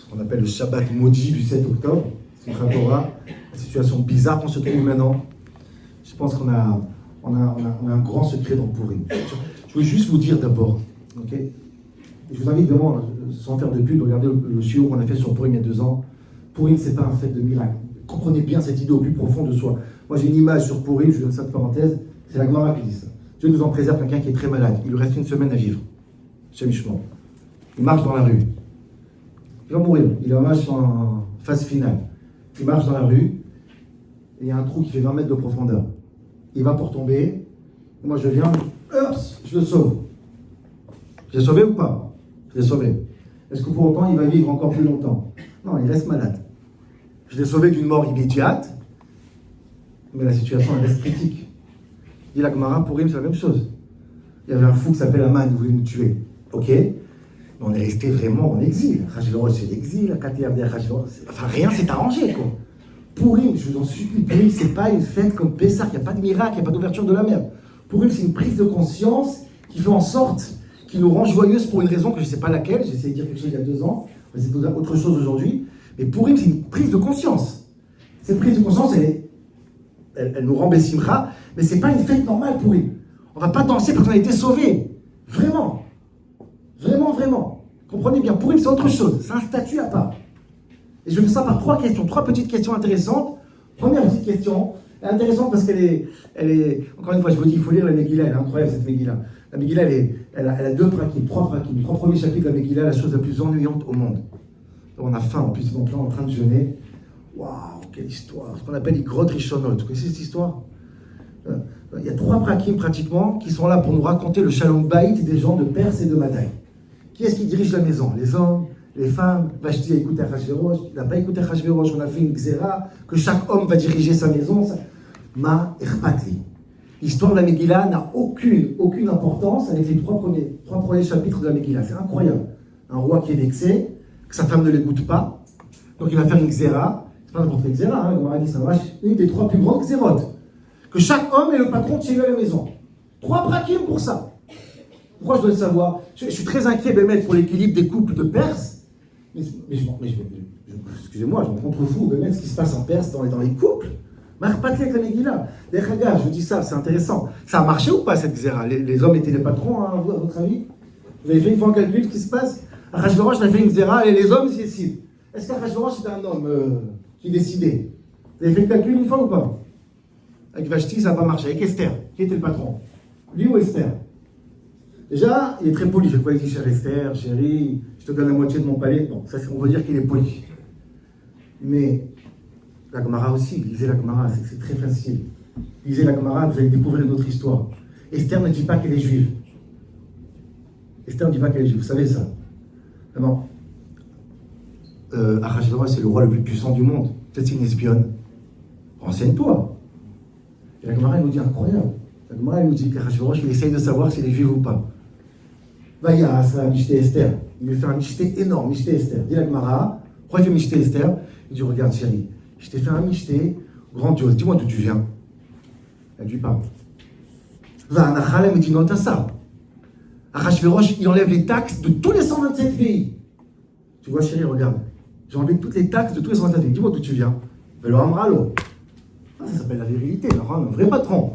S2: qu'on appelle le Shabbat maudit du 7 octobre. Torah, la situation bizarre qu'on se trouve maintenant. Je pense qu'on a un grand secret dans Pourim. Je veux juste vous dire d'abord, ok? Je vous invite vraiment, sans faire de pub, de regarder le shiur qu'on a fait sur Pourim il y a 2 ans. Pourim, c'est pas un fait de miracle. Comprenez bien cette idée au plus profond de soi. Moi, j'ai une image sur Pourim, je donne ça de parenthèse, c'est la Gemara qui dit ça. Dieu nous en préserve quelqu'un qui est très malade. Il lui reste 1 semaine à vivre. Chemichement. Il marche dans la rue. Il va mourir. Il est en phase finale. Il marche dans la rue, et il y a un trou qui fait 20 mètres de profondeur. Il va pour tomber, et moi je viens, je le sauve. Je l'ai sauvé ou pas? Je l'ai sauvé. Est-ce que pour autant il va vivre encore plus longtemps? Non, il reste malade. Je l'ai sauvé d'une mort immédiate, mais la situation reste critique. Dit la Gemara, Pourim, c'est la même chose. Il y avait un fou qui s'appelle Aman, il voulait nous tuer. Ok? Mais on est resté vraiment en exil. Rachverosh, c'est l'exil, enfin, rien s'est arrangé, quoi. Pourim, je vous en supplie, Pourim, c'est pas une fête comme Pessah, il n'y a pas de miracle, il n'y a pas d'ouverture de la mer. Pourim, c'est une prise de conscience qui fait en sorte, qui nous rend joyeuses pour une raison que je ne sais pas laquelle, j'ai essayé de dire quelque chose il y a 2 ans, mais c'est autre chose aujourd'hui. Mais Pourim, c'est une prise de conscience. Cette prise de conscience, elle nous rend Bessimcha, mais c'est pas une fête normale, Pourim. On ne va pas danser parce qu'on a été sauvés. Vraiment. Comprenez bien, Pourim, c'est autre chose. C'est un statut à part. Et je fais ça par 3 questions, 3 petites questions intéressantes. Première petite question, elle est intéressante parce qu'elle est, encore une fois, je vous dis, il faut lire la Megillah, elle est incroyable cette Megillah. La Megillah, elle a 2 prakim, 3 prakim. Les 3 premiers chapitres de la Megillah, la chose la plus ennuyante au monde. On a faim en plus, donc là, on est en train de jeûner. Waouh, quelle histoire. Ce qu'on appelle les grottes Rishonot. Vous connaissez cette histoire? Il y a 3 prakim pratiquement qui sont là pour nous raconter le shalom bayit des gens de Perse et de Madaï. Qui est-ce qui dirige la maison? Les hommes, les femmes? Vashti a écouté Achashverosh, il n'a pas écouté Achashverosh, on a fait une xéra, que chaque homme va diriger sa maison. Ma Erpatli. L'histoire de la Megillah n'a aucune importance avec les 3 premiers chapitres de la Megillah. C'est incroyable. Un roi qui est vexé, que sa femme ne l'écoute pas, donc il va faire une xéra. C'est pas n'importe quelle xéra, hein, comme on a dit, ça va, une des 3 plus grandes xérotes. Que chaque homme est le patron de chez lui à la maison. 3 prakim pour ça. Pourquoi je dois le savoir? Je suis très inquiet, Bémet, pour l'équilibre des couples de Perse. Excusez-moi, je me contrefous, Bémet, ce qui se passe en Perse dans les couples. Marpatli avec la Megillah. D'ailleurs, je vous dis ça, c'est intéressant. Ça a marché ou pas cette xéra? Les hommes étaient les patrons, hein, à votre avis? Vous avez fait une fois un calcul, ce qui se passe? Achashverosh a fait une xéra et les hommes s'y décident. Est-ce qu'Achashverosh était un homme qui décidait? Vous avez fait le calcul une fois ou pas? Avec Vashti, ça n'a pas marché. Avec Esther, qui était le patron? Lui ou Esther? Déjà, il est très poli. Chaque fois, il dit chère Esther, chérie, je te donne la moitié de mon palais. Bon, ça, on va dire qu'il est poli. Mais la Gemara aussi, lisez la Gemara, c'est très facile. Lisez la Gemara, vous allez découvrir une autre histoire. Esther ne dit pas qu'elle est juive. Esther ne dit pas qu'elle est juive, vous savez ça. Non. Achashverosh, c'est le roi le plus puissant du monde. Peut-être c'est une espionne. Renseigne-toi. Et la Gemara nous dit incroyable. La Gemara nous dit qu'Achashverosh, il essaye de savoir s'il est juif ou pas. Vaya, ça, Mishté Esther. Il lui fait un Mishté énorme, Mishté Esther. Dit la Gemara, pourquoi il fait Mishté Esther? Il dit, regarde chérie, je t'ai fait un Mishté grandiose. Dis-moi d'où tu viens. Elle lui parle. Va, Nachalem et Dinot ça. Achashverosh, il enlève les taxes de tous les 127 pays. Tu vois, chérie, regarde. J'ai enlevé toutes les taxes de tous les 127 pays. Dis-moi d'où tu viens. Velo Amralo. Ça s'appelle la virilité, un vrai patron.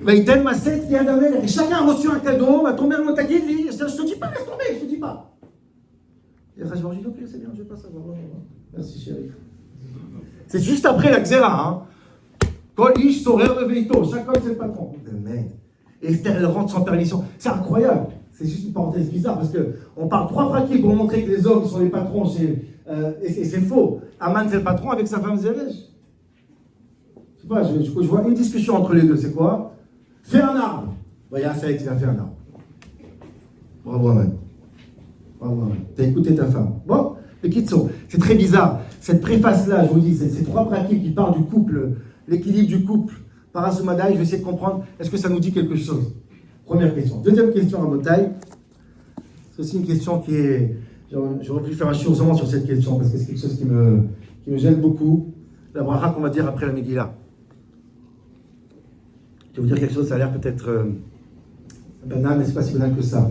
S2: Et chacun a reçu un cadeau, va tomber à t'a dit, je te dis pas, laisse tomber, je te dis pas. Et Achashverosh dit, ok, c'est bien, je vais pas savoir. Merci, chérie. C'est juste après la Xéra, hein. Kol ish sorer beveito, chacun c'est le patron. Mais Esther, elle rentre sans permission. C'est incroyable. C'est juste une parenthèse bizarre parce qu'on parle 3 pratiques pour montrer que les hommes sont les patrons et c'est faux. Aman c'est le patron avec sa femme Zeresh. Je sais pas, je vois une discussion entre les deux. C'est quoi? Fais un arbre. Voyez, ça il a fait un arbre. Bravo Aman. Bravo Aman. T'as écouté ta femme. Bon, les Kitso, c'est très bizarre. Cette préface-là, je vous dis, ces 3 pratiques qui parlent du couple, l'équilibre du couple. Parasumadaï, je vais essayer de comprendre, est-ce que ça nous dit quelque chose? Première question. Deuxième question à Botaï. C'est aussi une question qui est... J'aurais pu faire un shiur sur cette question, parce que c'est quelque chose qui me gêne beaucoup. La bracha qu'on va dire après la Megillah. Je vais vous dire quelque chose, ça a l'air peut-être banal, mais c'est pas si banal que ça.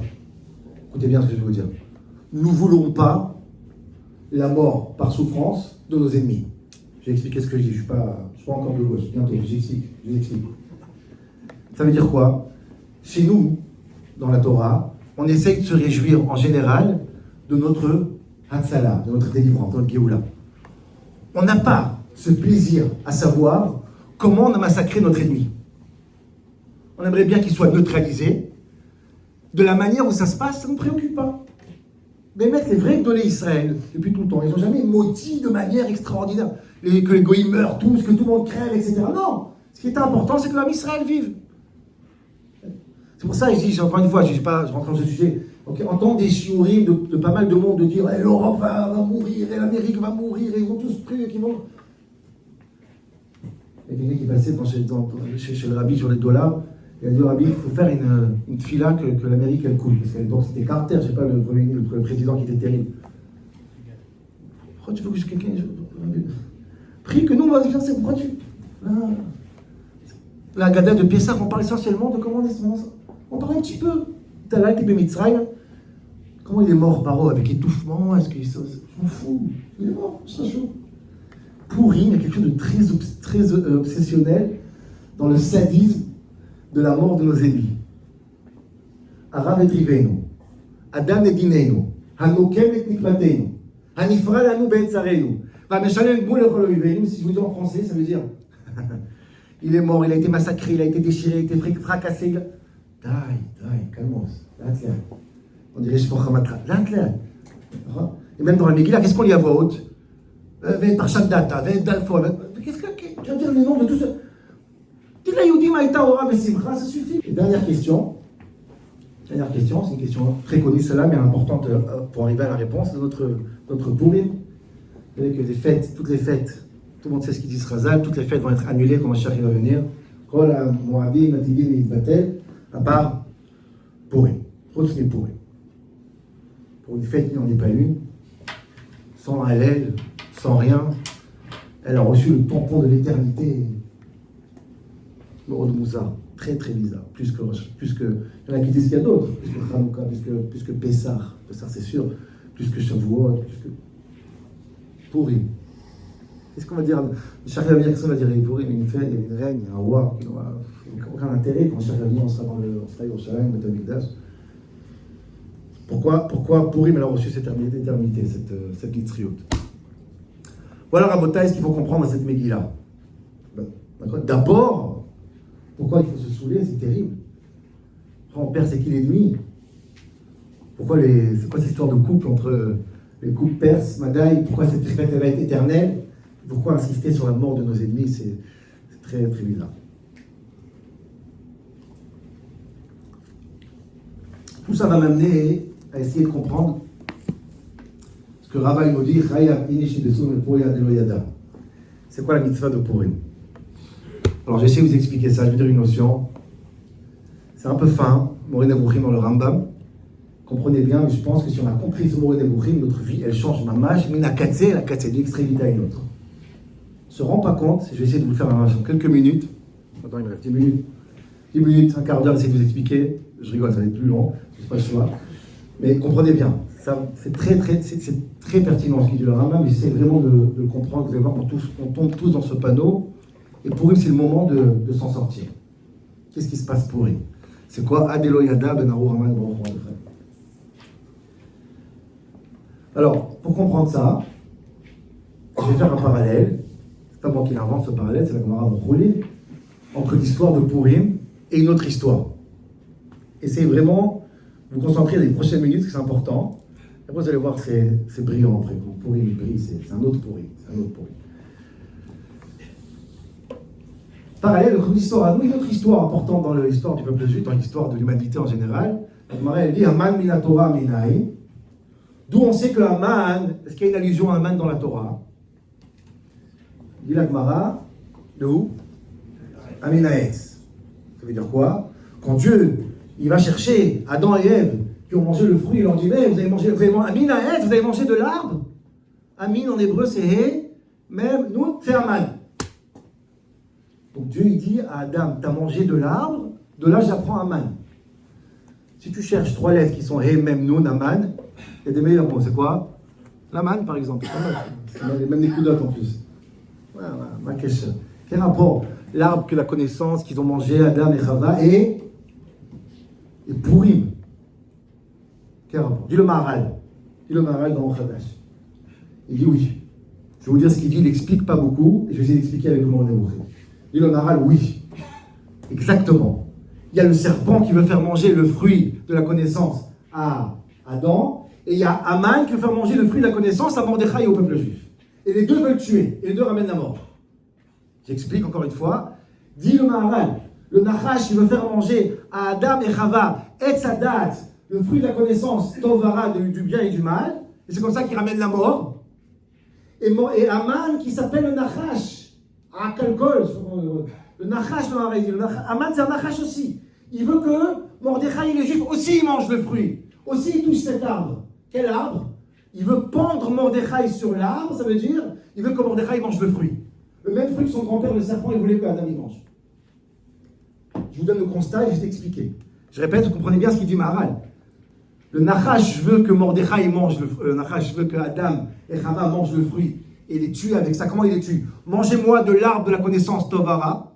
S2: Écoutez bien ce que je vais vous dire. Nous ne voulons pas la mort par souffrance de nos ennemis. Je vais expliquer ce que je dis, je ne suis pas encore de gauche, bientôt, j'explique. Ça veut dire quoi? Chez nous, dans la Torah, on essaye de se réjouir en général de notre Hatzala, de notre délivrance, de notre Géoula. On n'a pas ce plaisir à savoir comment on a massacré notre ennemi. On aimerait bien qu'il soit neutralisé. De la manière où ça se passe, ça ne nous préoccupe pas. Mais mettre les vrais Gdolé Israël, depuis tout le temps, ils n'ont jamais maudit de manière extraordinaire. Que les goïs meurent tous, que tout le monde crève, etc. Non. Ce qui est important, c'est que l'homme Israël vive. C'est pour ça que je dis, encore une fois, je rentre dans ce sujet, okay, entendre des shiurim de pas mal de monde de dire hey, l'Europe va mourir, et l'Amérique va mourir, et ils vont tous trucs, ils vont... Il y a quelqu'un qui passait chez le rabbi sur les dollars, il a dit au rabbi, il faut faire une fila que l'Amérique elle coule. Parce qu'à l'époque c'était Carter, je ne sais pas, le président qui était terrible. Pourquoi tu veux que quelqu'un... Prie que nous on va se faire, pourquoi tu... La Gada de Pessah, on parle essentiellement de comment on parle un petit peu. Talal Tibé Mitzrayim. Comment il est mort, Paro, avec étouffement? Est-ce qu'il je m'en fous. Il est mort, c'est chaud. Pourim, il y a quelque chose de très obsessionnel dans le sadisme de la mort de nos ennemis. Arav et Rivenu, Adam et Dinenu, Hanokem et Nikmatenu, Hanifra lanu ben Tsarenu, Vameshalem boule le si je vous dis en français, ça veut dire il est mort, il a été massacré, il a été déchiré, il a été fracassé. Calmos, l'athlète. On dirait Shmochamatra, l'athlète. Et même dans la Megillah, qu'est-ce qu'on lit à voix haute? Parchat Data, Dalfo. Qu'est-ce que tu vas dire les noms de tous ceux? Tila Yudim Aïta Ora Besimcha, ça suffit. Et dernière question, c'est une question très connue, celle-là, mais importante pour arriver à la réponse de notre Purim. Vous savez que les fêtes, toutes les fêtes, tout le monde sait ce qu'ils disent Razal, toutes les fêtes vont être annulées quand Mashiach va venir. Kol Moadim, Mativim et Batel, à part Purim. Pour une fête qui n'en est pas une, sans Hallel, sans rien, elle a reçu le tampon de l'éternité. Morod Moussa, très très bizarre. Plus que il y en a qui disent qu'il y a d'autres, plus que Hanouka, plus que Pessah, c'est sûr, plus que Shavuot, plus que Purim. Qu'est-ce qu'on va dire? Chaque avenir, qu'est-ce qu'on va dire? Il y a Purim, une fête, il y a une reine, il y a un roi, qui n'aura aucun intérêt. Quand chaque avenir, on sera au Yerushalayim, au Beth Amikdash. Pourquoi Purim elle a reçu cette éternité, cette Gitzriut? Voilà, Rabotai, ce qu'il faut comprendre à cette Megillah. D'abord, pourquoi il faut se saouler? C'est terrible. On perd, c'est qui l'ennemi? C'est quoi cette histoire de couple entre les couples perses, Madaï? Pourquoi cette fête va être éternelle? Pourquoi insister sur la mort de nos ennemis? C'est très très bizarre. Tout ça va m'amener à essayer de comprendre Ce que Rava nous dit, c'est quoi la mitzvah de Purim? Alors j'essaie de vous expliquer ça, je vais dire une notion. C'est un peu fin, Moreh Nevuchim dans le Rambam. Comprenez bien, mais je pense que si on a compris ce Moreh Nevuchim, notre vie, elle change mamash, mais la katsé, d'une extrémité à une autre. On ne se rend pas compte, je vais essayer de vous le faire en quelques minutes. Attends, il me reste 10 minutes. 10 minutes, un quart d'heure, j'essaie de vous expliquer. Je rigole, ça va être plus long, je sais pas le choix. Mais comprenez bien, ça, c'est très pertinent ce qu'il dit le Rambam, mais j'essaie vraiment de le comprendre. Vous allez voir qu'on tombe tous dans ce panneau. Et pour lui, c'est le moment de s'en sortir. Qu'est-ce qui se passe pour lui? C'est quoi? Adelo Yada Ben Aru Raman Baruch Hu. Alors, pour comprendre ça, je vais faire un parallèle. C'est pas moi qui l'invente ce parallèle, c'est la camarade roulée entre l'histoire de Purim et une autre histoire. Essayez vraiment de vous concentrer les prochaines minutes, parce que c'est important. Après, vous allez voir, c'est brillant après. Purim brille, c'est un autre Purim. Parallèle, notre histoire à nous, une autre histoire importante dans l'histoire du peuple juif, dans l'histoire de l'humanité en général. Donc, Marie, elle dit Haman mina Torah minaï. D'où on sait que Haman, est-ce qu'il y a une allusion à Haman dans la Torah? Dit la Gemara, de où? Aminaetz. Ça veut dire quoi? Quand Dieu, il va chercher Adam et Ève qui ont mangé le fruit, il leur dit mais vous avez mangé Aminaetz, vous avez mangé de l'arbre? Amin en hébreu c'est He, même nous c'est Haman. Donc Dieu il dit à Adam, tu as mangé de l'arbre, de là j'apprends Haman. Si tu cherches 3 lettres qui sont He, Mem, Nun, Haman, il y a des meilleurs mots, c'est quoi? L'Haman par exemple, c'est même des coups en plus. Voilà, ma question. Quel rapport? L'arbre que la connaissance qu'ils ont mangé, Adam et Chava, et Purim. Quel rapport? Dis le Maharal dans Chadash. Il dit oui. Je vais vous dire ce qu'il dit, il n'explique pas beaucoup, et je vais essayer d'expliquer avec le mot Nebuchadnezzar. Dit le Maharal, oui. Exactement. Il y a le serpent qui veut faire manger le fruit de la connaissance à Adam, et il y a Haman qui veut faire manger le fruit de la connaissance à Mordechai et au peuple juif. Et les deux veulent tuer, et les deux ramènent la mort. J'explique encore une fois. Dit le Maharal, le Nachash qui veut faire manger à Adam et Chava, Etz Hadat, le fruit de la connaissance, Tovara, du bien et du mal, et c'est comme ça qu'il ramène la mort. Et Haman qui s'appelle le Nachash, Akalkol, le Nachash, Haman c'est un Nachash aussi. Il veut que Mordechai et les Juifs aussi mangent le fruit, aussi ils touchent cet arbre. Quel arbre? Il veut pendre Mordechai sur l'arbre, ça veut dire, il veut que Mordechai mange le fruit. Le même fruit que son grand-père, le serpent, il voulait que Adam y mange. Je vous donne le constat et je vais t'expliquer. Je répète, vous comprenez bien ce qu'il dit Maharal. Le Nachash veut que Mordechai mange le Nachash veut que Adam et Chava mangent le fruit et les tue avec ça. Comment il les tue? Mangez-moi de l'arbre de la connaissance Tovara.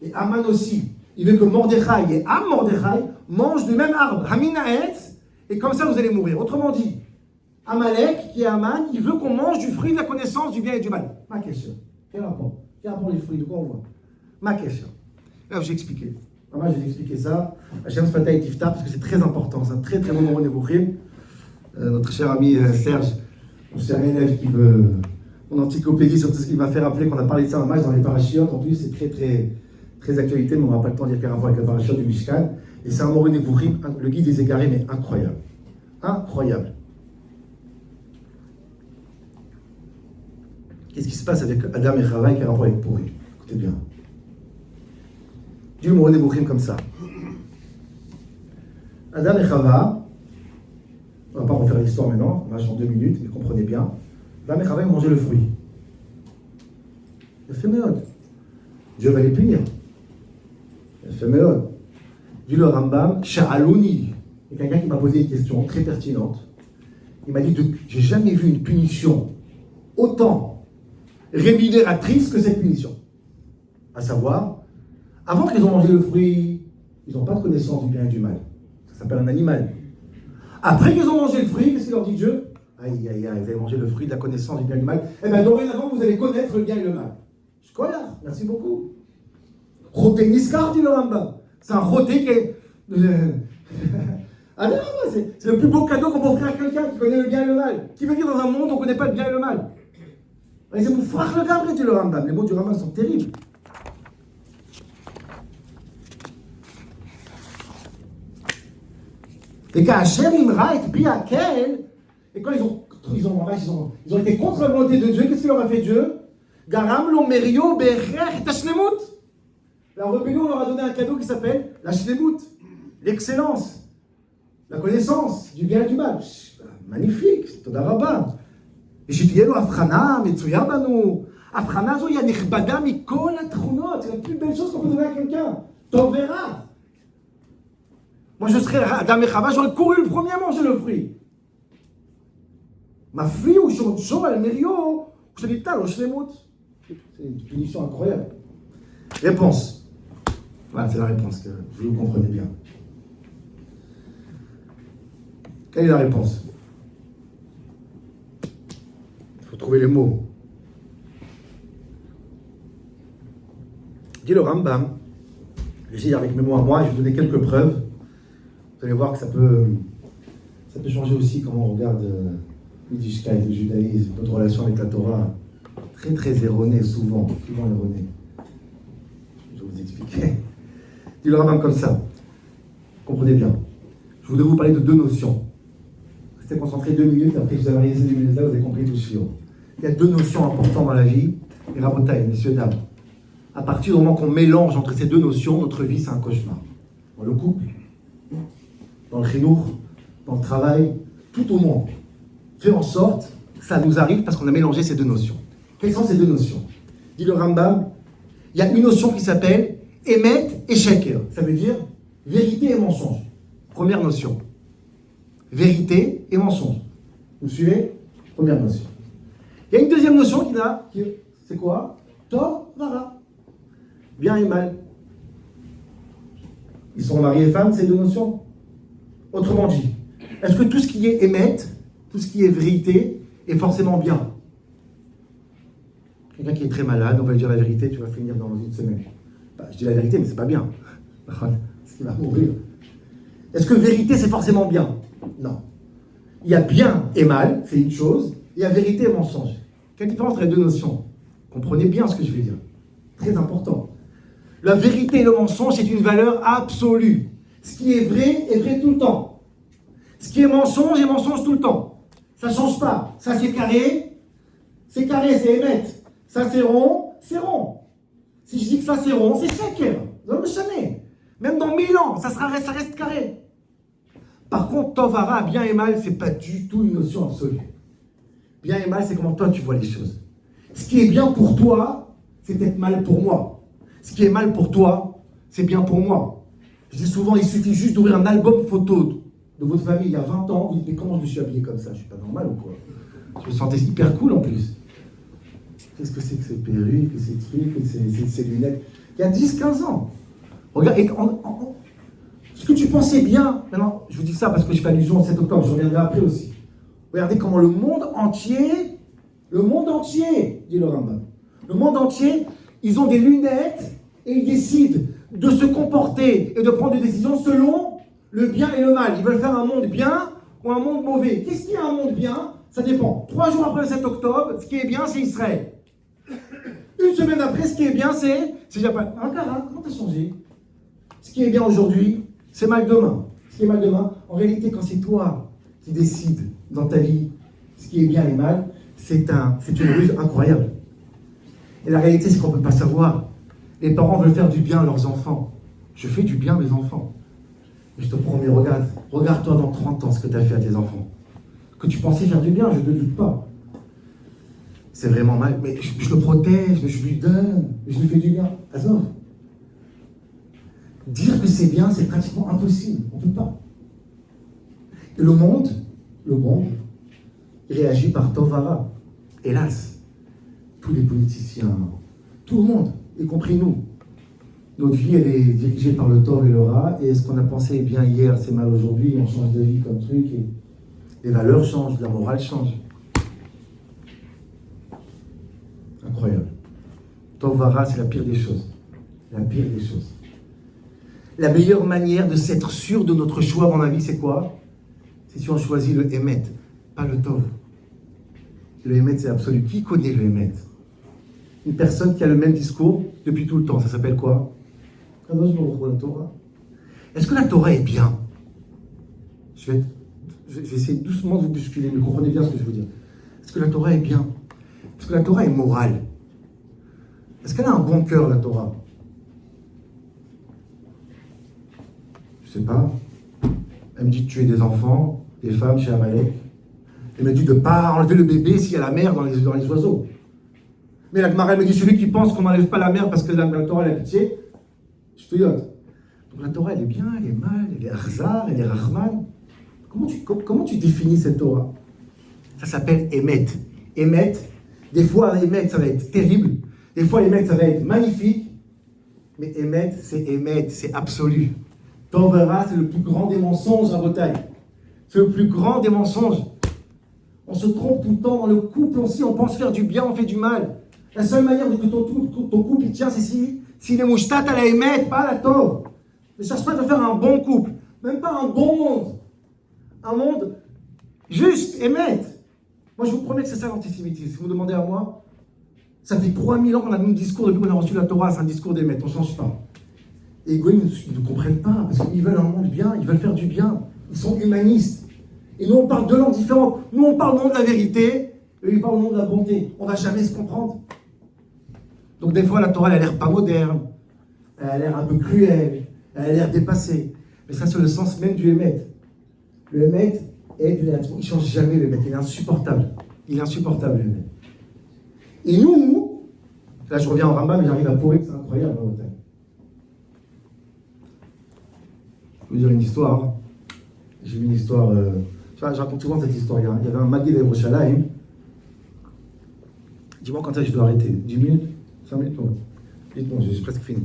S2: Et Haman aussi. Il veut que Mordechai et Mordechai mangent du même arbre, Haminaetz, et comme ça vous allez mourir. Autrement dit, Amalek, qui est Haman, il veut qu'on mange du fruit de la connaissance du bien et du mal. Ma question. Quel rapport? Quel rapport les fruits? De quoi on voit? Ma question. Là, j'ai expliqué. Moi, j'ai expliqué ça. Hachem Sfatah et Tifta, parce que c'est très important. C'est un très très bon moment Nevuchim. Notre cher ami Serge, mon cher élève qui veut mon encyclopédie sur tout ce qu'il m'a fait rappeler qu'on a parlé de ça en match dans les parachiotes. En plus, c'est très très très actualité, mais on n'aura pas le temps de dire quel rapport avec le parachute du Mishkan. Et c'est un moment Nevuchim, le guide des égarés, mais incroyable. Incroyable. Qu'est-ce qui se passe avec Adam et Chava, quel rapport avec Purim? Écoutez bien. Dieu m'a Nevuchim comme ça. Adam et Chava, on ne va pas refaire l'histoire maintenant, on marche en 2 minutes, mais comprenez bien. Adam et Chava, ils ont mangé le fruit. Il a fait méode. Dieu va les punir. Il a fait méode. Dit le Rambam, Sha'alouni. Il y a quelqu'un qui m'a posé une question très pertinente. Il m'a dit, j'ai jamais vu une punition autant rémunératrice que cette punition. À savoir, avant qu'ils ont mangé le fruit, ils n'ont pas de connaissance du bien et du mal. Ça s'appelle un animal. Après qu'ils ont mangé le fruit, qu'est-ce qu'il leur dit Dieu? Aïe, aïe, aïe, vous avez mangé le fruit de la connaissance du bien et du mal. Eh bien, dorénavant, vous allez connaître le bien et le mal. Shkola, merci beaucoup. Roté Niskar, dit le Rambam. C'est un roté qui est... Ah non, c'est le plus beau cadeau qu'on peut offrir à quelqu'un qui connaît le bien et le mal. Qui veut dire dans un monde où on ne connaît pas le bien et le mal. Et c'est pour frach le gabre, dit le Rambam. Les mots du Rambam sont terribles. Et quand Hachem Imra et Biakel, et quand ils ont Ils ont été contre la volonté de Dieu. Qu'est-ce qu'il leur a fait Dieu? Garam lo merio berech tashlemut. La rébellion leur a donné un cadeau qui s'appelle la shlemut, l'excellence, la connaissance du bien et du mal. Magnifique, toda rabba. ושתהיה לו הבחנה מצויה בנו. ההבחנה הזו היא הנכבדה מכל התכונות. C'est la plus belle chose qu'on peut donner à quelqu'un. טוב ורע. Moi je serais Adam et Chava, j'aurais couru le premier à manger le fruit. Ma fille ou שור על מריו, שניתן לו שלמות. C'est une punition incroyable. Réponse. Voilà, c'est la réponse, que vous comprenez bien. Quelle est la réponse? Il faut trouver les mots. Dit le Rambam, je dis avec mes mots à moi, je vais vous donner quelques preuves. Vous allez voir que ça peut changer aussi comment on regarde Yiddishkeit, le judaïsme, notre relation avec la Torah. Très très erronée, souvent erronée. Je vais vous expliquer. Dit le Rambam comme ça. Comprenez bien. Je voudrais vous parler de deux notions. Restez concentrés 2 minutes, après que vous avez réalisé 2 minutes là, vous avez compris tout ce Il y a 2 notions importantes dans la vie. Et rabotaï, messieurs, dames. À partir du moment qu'on mélange entre ces 2 notions, notre vie, c'est un cauchemar. Dans le couple, dans le chinour, dans le travail, tout au monde fait en sorte que ça nous arrive parce qu'on a mélangé ces 2 notions. Quelles sont ces 2 notions? Dit le Rambam, il y a une notion qui s'appelle Emet et Sheker. Ça veut dire vérité et mensonge. Première notion. Vérité et mensonge. Vous suivez? Première notion. Il y a une deuxième notion c'est quoi? Tov, Vara. Bien et mal. Ils sont mariés et femmes, ces 2 notions. Autrement dit, est-ce que tout ce qui est émet, tout ce qui est vérité, est forcément bien? Quelqu'un qui est très malade, on va lui dire la vérité, tu vas finir dans une semaine. Je dis la vérité, mais c'est pas bien. Parce qu'il va mourir. Est-ce que vérité, c'est forcément bien? Non. Il y a bien et mal, c'est une chose. Il y a vérité et mensonge. Quelle différence entre les 2 notions? Comprenez bien ce que je vais dire. Très important. La vérité et le mensonge, c'est une valeur absolue. Ce qui est vrai tout le temps. Ce qui est mensonge tout le temps. Ça ne change pas. Ça, c'est carré, c'est émet. Ça, c'est rond, c'est rond. Si je dis que ça, c'est rond, c'est shaker. Jamais. Même dans 1000 ans, ça reste carré. Par contre, tovara, bien et mal, c'est pas du tout une notion absolue. Bien et mal, c'est comment toi tu vois les choses. Ce qui est bien pour toi, c'est peut-être mal pour moi. Ce qui est mal pour toi, c'est bien pour moi. Je dis souvent, il suffit juste d'ouvrir un album photo de votre famille il y a 20 ans. Vous dites, mais comment je me suis habillé comme ça? Je suis pas normal ou quoi? Je me sentais hyper cool en plus. Qu'est-ce que c'est que ces perruques, ces trucs, ces lunettes? Il y a 10-15 ans. Regarde, ce que tu pensais bien, maintenant, je vous dis ça parce que je fais allusion au 7 octobre, je reviendrai après aussi. Regardez comment le monde entier, dit le Rambam, le monde entier, ils ont des lunettes et ils décident de se comporter et de prendre des décisions selon le bien et le mal. Ils veulent faire un monde bien ou un monde mauvais. Qu'est-ce qui est un monde bien? Ça dépend. 3 jours après le 7 octobre, ce qui est bien, c'est Israël. Une semaine après, ce qui est bien, c'est Japon. Ankara, comment t'as changé? Ce qui est bien aujourd'hui, c'est mal demain. Ce qui est mal demain, en réalité, quand c'est toi qui décides dans ta vie ce qui est bien et mal, c'est une ruse incroyable. Et la réalité, c'est qu'on ne peut pas savoir. Les parents veulent faire du bien à leurs enfants. Je fais du bien à mes enfants. Mais je te promets, regarde-toi dans 30 ans ce que tu as fait à tes enfants. Que tu pensais faire du bien, je ne doute pas. C'est vraiment mal, mais je le protège, mais je lui donne, mais je lui fais du bien. Azov. Dire que c'est bien, c'est pratiquement impossible. On ne peut pas. Et le monde, il réagit par Tovara. Hélas, tous les politiciens, tout le monde, y compris nous. Notre vie, elle est dirigée par le Tov et le Ra. Et ce qu'on a pensé bien hier, c'est mal aujourd'hui. On change de vie comme truc. Et les valeurs changent, la morale change. Incroyable. Tovara, c'est la pire des choses. La pire des choses. La meilleure manière de s'être sûr de notre choix dans la vie, c'est quoi? C'est si on choisit le Emet, pas le Tov. Le Emet, c'est absolu. Qui connaît le Emet? Une personne qui a le même discours depuis tout le temps. Ça s'appelle quoi? La Torah. Est-ce que la Torah est bien? Je je vais essayer doucement de vous bousculer, mais comprenez bien ce que je veux dire. Est-ce que la Torah est bien? Est-ce que la Torah est morale? Est-ce qu'elle a un bon cœur, la Torah? Je sais pas. Elle me dit de tuer des enfants, des femmes chez Amalek. Elle me dit de ne pas enlever le bébé s'il y a la mère dans les oiseaux. Mais la Gemara me dit celui qui pense qu'on n'enlève pas la mère parce que la Torah elle a pitié, je te yote. Donc la Torah elle est bien, elle est mal, elle est Arzar, elle est Rahman. Comment tu définis cette Torah? Ça s'appelle Emet. Emet, des fois Emet ça va être terrible, des fois Emet ça va être magnifique, mais Emet, c'est absolu. Torah, c'est le plus grand des mensonges à Bretagne. C'est le plus grand des mensonges. On se trompe tout le temps dans le couple aussi, on pense faire du bien, on fait du mal. La seule manière de que ton couple il tient, c'est s'il est mouchtat à la Emet, pas à la Tov. Ne cherche pas de faire un bon couple, même pas un bon monde. Un monde juste, Emet. Moi, je vous promets que c'est ça l'antisémitisme. Si vous me demandez à moi, ça fait 3000 ans qu'on a le même discours depuis qu'on a reçu la Torah, c'est un discours d'Emet, on ne change pas. Et les Goïms, ils ne comprennent pas, parce qu'ils veulent un monde bien, ils veulent faire du bien. Ils sont humanistes. Et nous, on parle deux langues différentes. Nous, on parle au nom de la vérité, eux, ils parlent au nom de la bonté. On ne va jamais se comprendre. Donc, des fois, la Torah, elle a l'air pas moderne. Elle a l'air un peu cruelle. Elle a l'air dépassée. Mais ça, c'est le sens même du Emet. Le Emet est du Emet. Il ne change jamais, le Emet. Il est insupportable. Il est insupportable, le Emet. Et nous, là, je reviens en Rambam, mais j'arrive à pourrir, c'est incroyable, en Bretagne. Je vais vous dire une histoire. J'ai vu une histoire. Je raconte souvent cette histoire. Il y avait un Maguid d'Yerushalayim. Dis-moi quand est-ce que je dois arrêter. 10 minutes 5 minutes? Dites-moi, j'ai presque fini.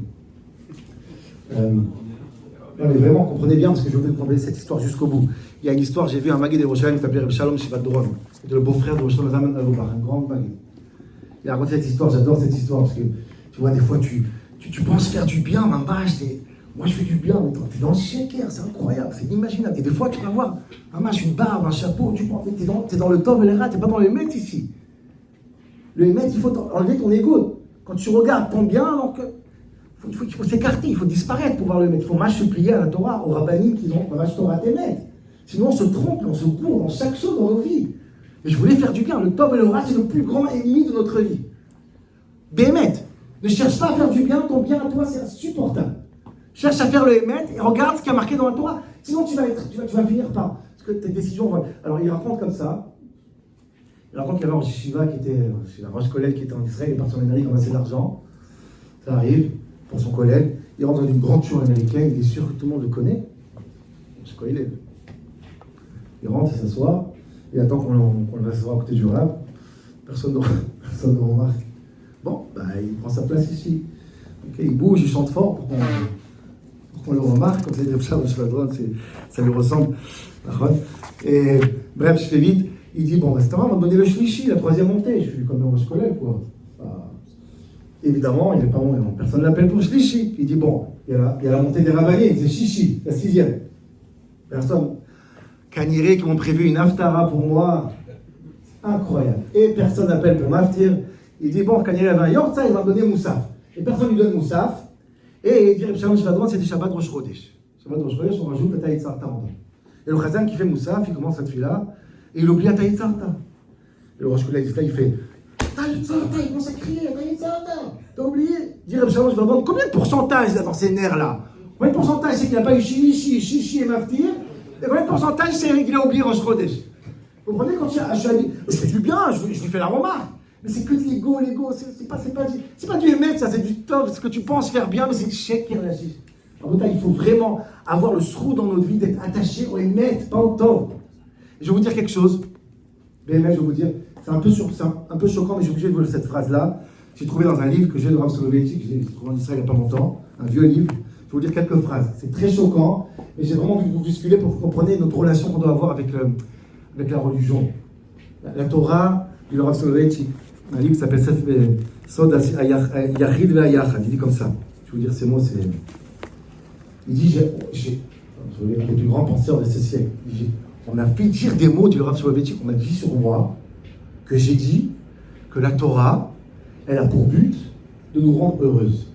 S2: Non, mais vraiment, comprenez bien, parce que je veux comprendre cette histoire jusqu'au bout. Il y a une histoire, j'ai vu un Maguid d'Yerushalayim qui s'appelait Reb Shalom Shivat Doron. C'était le beau-frère de Rosh Zaman Alobar, un grand Maguid. Il a raconté cette histoire, j'adore cette histoire, parce que tu vois, des fois, tu penses faire du bien, moi je fais du bien, mais t'es dans le shaker, c'est incroyable, c'est inimaginable. Et des fois tu vas voir, une barbe, un chapeau, t'es dans le tov et les rats, t'es pas dans le Emet ici. Le Emet, il faut enlever ton ego. Quand tu regardes ton bien, donc, il faut s'écarter, il faut disparaître pour voir le Emet. Il faut supplier à la Torah, aux rabbinim qui ont la Torah Emet. Sinon on se trompe, on se court dans chaque chose dans nos vies. Mais je voulais faire du bien, le tov et le rat, c'est le plus grand ennemi de notre vie. Bémet, ne cherche pas à faire du bien, ton bien à toi c'est insupportable. Cherche à faire le Emet et regarde ce qui a marqué dans la Torah. Sinon, tu vas finir par... Parce que tes décisions vont... Alors, il raconte comme ça. Il raconte qu'il y avait un Shiva qui était... C'est la Roche Kollel qui était en Israël, il est parti en Amérique, ramasser de l'argent. Ça arrive pour son Kollel. Il rentre dans une grande tour américaine, il est sûr que tout le monde le connaît. Je sais quoi il est. Il rentre, il s'assoit. Il attend qu'on le fasse à côté du rab. Personne ne remarque. Bon, il prend sa place ici. Okay, il bouge, il chante fort pour qu'on le remarque, comme c'est ça lui ressemble. Et bref, je fais vite. Il dit, bon, c'est vrai, on va me donner le shlishi, la troisième montée. Je suis comme un scolaire, quoi. Évidemment, il n'est pas bon, personne ne l'appelle pour shlishi. Il dit, bon, il y a la montée des rabbanim, c'est chichi, la sixième. Personne. Kaniré qui m'ont prévu une haftara pour moi. Incroyable. Et personne n'appelle pour m'aftir. Il dit, bon, Kaniré avait un yortza, il va me donner moussaf. Et personne lui donne moussaf. Et il dit, Reb Shalom Shvadron, c'était Shabbat Rosh Chodesh. Shabbat Rosh Chodesh, on rajoute la Taït Sarta en dedans. Et le Chazan qui fait moussaf, il commence cette fille-là, et il oublie la Taït Sarta. Et le Rosh Chodesh, il fait Taït Sarta, il commence à crier, Taït Sarta. T'as oublié? Il dit, Reb Shalom Shvadron, combien de pourcentage il a dans ces nerfs-là? Combien de pourcentage c'est qu'il n'a pas eu chichi et maftir? Et combien de pourcentage c'est qu'il a oublié Rosh Chodesh? Vous comprenez quand je fais du bien, je lui fais la remarque. Mais c'est que de l'ego, c'est pas du émet, ça, c'est du top, c'est ce que tu penses faire bien, mais c'est le chèque qui réagit. En tout cas, il faut vraiment avoir le srou dans notre vie, d'être attaché au émet, pas au top. Et je vais vous dire quelque chose, BMF, je vais vous dire, c'est un peu choquant, mais j'ai obligé de vous dire cette phrase-là. J'ai trouvé dans un livre que j'ai de Rav Soloveitchik, que j'ai trouvé en Israël il n'y a pas longtemps, un vieux livre. Je vais vous dire quelques phrases. C'est très choquant, mais j'ai vraiment envie de vous bousculer pour que vous compreniez notre relation qu'on doit avoir avec la religion. La Torah du Rav Soloveitchik. Un livre qui s'appelle Sod Yachid Ve'Yachad. Il dit comme ça. Je vais vous dire ces mots, c'est... Il dit, j'ai un des plus grands penseurs de ce siècle. Il dit, on a fait dire des mots du Rav Soloveitchik, on a dit sur moi que j'ai dit que la Torah, elle a pour but de nous rendre heureuses.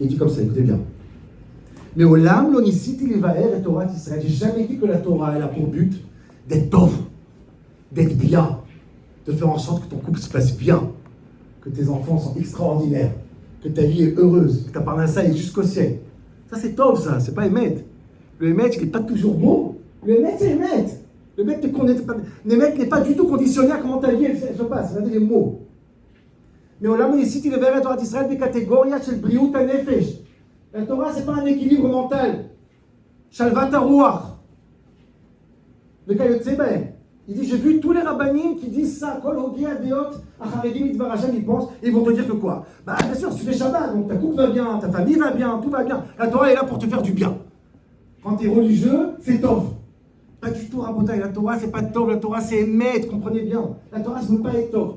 S2: Et il dit comme ça, écoutez bien. Mais au Lam, l'onicite, il va et Torah d'Israël. J'ai jamais dit que la Torah, elle a pour but d'être tov, d'être bien, de faire en sorte que ton couple se passe bien, que tes enfants sont extraordinaires, que ta vie est heureuse, que ta parnassa est jusqu'au ciel. Ça, c'est tov, ça, c'est pas Emet. Le Emet, il n'est pas toujours beau. Le Emet, c'est Emet. Le Emet n'est pas du tout conditionné à comment ta vie elle se passe. C'est des mots. Mais au Lam, l'onicite, il va et Torah d'Israël des catégories chez le briut nefesh. La Torah, c'est pas un équilibre mental. Shalvat haruach. Le Kayotse Bahem. Il dit, j'ai vu tous les rabbanim qui disent ça. Kol hogi adeot, acharedim itvar Hashem, ils pensent, et ils vont te dire que quoi? Bah, bien sûr, si tu fais Shabbat, donc ta couple va bien, ta famille va bien, tout va bien. La Torah est là pour te faire du bien. Quand tu es religieux, c'est tov. Pas du tout, Rabotai. La Torah, c'est pas tov. La Torah, c'est émet, comprenez bien. La Torah, ça ne veut pas être tov.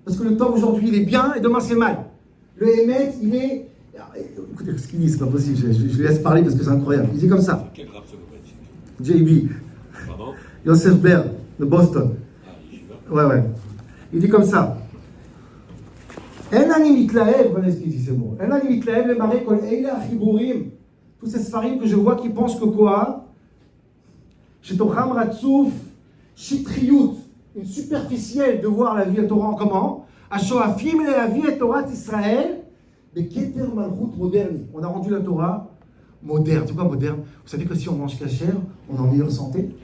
S2: Parce que le tov, aujourd'hui, il est bien, et demain, c'est mal. Le émet, il est... Écoutez ce qu'il dit, c'est pas possible, je le laisse parler parce que c'est incroyable. Il dit comme ça.
S1: Quel grave ça veut
S2: JB.
S1: Pardon?
S2: Yosef Ber, de Boston. Ouais. Il dit comme ça. En ani mitlaev, regardez ce qu'il dit, c'est bon. En ani mitlaev, le maré kol eila achibourim. Tous ces sfarim que je vois qui pensent que quoi? Shetocham ratsouf, shitriyut. Une superficielle de voir la vie à Torah en comment? Ashoafim le la vie à Torah d'Israël. Mais Keter Malchut moderne. On a rendu la Torah moderne. C'est quoi moderne? Vous savez que si on mange kasher, on est en meilleure santé?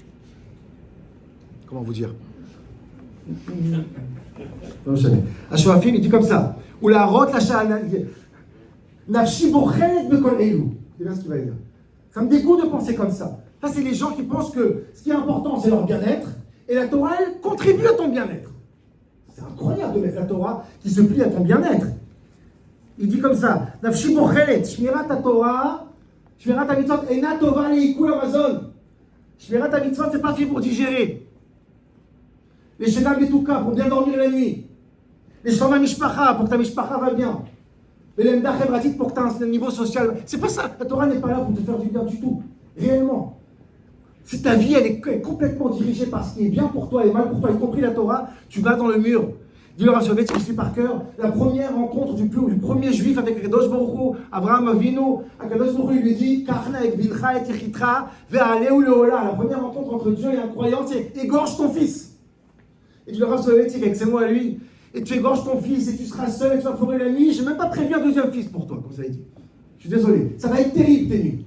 S2: Comment vous dire? Non, je sais. Ashoafim, il dit comme ça. Ou la rot la sha'ana. Nafshi bochelet bekol elu. C'est bien ce qu'il va dire. Ça me dégoûte de penser comme ça. Ça, c'est les gens qui pensent que ce qui est important, c'est leur bien-être. Et la Torah, elle contribue à ton bien-être. C'est incroyable de mettre la Torah qui se plie à ton bien-être. Il dit comme ça, Nafshi bochelet, shmirat Torah, shmirat mitzvot, ena tova leikul Amazon. Shmirat mitzvot, c'est pas fait pour digérer. Les shena betuka, pour bien dormir la nuit. Les shama mishpacha, pour que ta mishpacha va bien. Les lemda chebratit, pour que tu aies un niveau social. C'est pas ça. La Torah n'est pas là pour te faire du bien du tout. Réellement. Si ta vie, elle est complètement dirigée par ce qui est bien pour toi et mal pour toi, y compris la Torah, tu vas dans le mur. Dis le Rav Soloveitchik, je suis par cœur, la première rencontre du premier juif avec Akadosh Baruch Hu, Abraham Avinu, Akadosh Baruch Hu, il lui dit, Karna et Bilcha et Yechitra, Ve'aleu leola. La première rencontre entre Dieu et un croyant, c'est égorge ton fils. Et dis le Rav Soloveitchik avec ses mots à lui, et tu égorges ton fils et tu seras seul et tu vas pleurer la nuit, j'ai même pas prévu un deuxième fils pour toi, comme ça il dit. Je suis désolé, ça va être terrible tes nuits.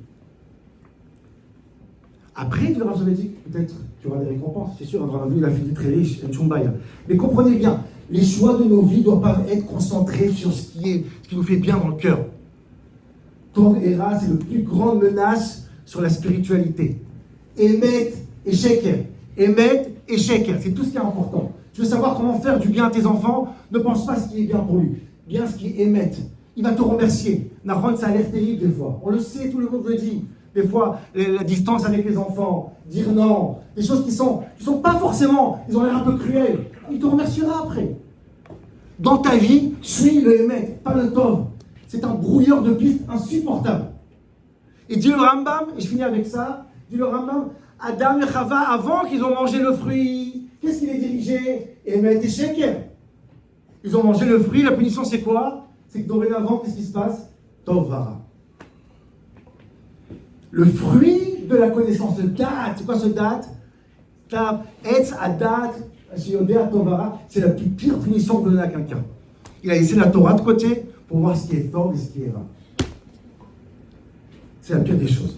S2: Après, dit le Rav Soloveitchik, peut-être tu auras des récompenses, c'est sûr, Abraham Avinu, il a fini très riche, et Tchumbaya. Mais comprenez bien, les choix de nos vies doivent pas être concentrés sur ce qui nous fait bien dans le cœur. Tov et Ra, c'est la plus grande menace sur la spiritualité. Emet et Sheker. Emet et Sheker, c'est tout ce qui est important. Tu veux savoir comment faire du bien à tes enfants? Ne pense pas ce qui est bien pour lui. Bien ce qui est Emet. Il va te remercier. Nahon, ça a l'air terrible des fois. On le sait, tout le monde le dit. Des fois, la distance avec les enfants, dire non, des choses qui sont pas forcément, ils ont l'air un peu cruels. Il te remerciera après. Dans ta vie, suis le Emet, pas le Tov. C'est un brouilleur de piste insupportable. Et dit le Rambam, et je finis avec ça, dit le Rambam, Adam et Chava, avant qu'ils ont mangé le fruit, qu'est-ce qui les dirigeait? Emet et Sheker. Ils ont mangé le fruit, la punition c'est quoi? C'est que dorénavant, qu'est-ce qui se passe? Tov Vara. Le fruit de la connaissance de date, c'est quoi ce date? Tav, Etz, Adat, Tovara, c'est la plus pire punition que donner à quelqu'un. Il a laissé la Torah de côté pour voir ce qui est tort et ce qui est rare. C'est la pire des choses.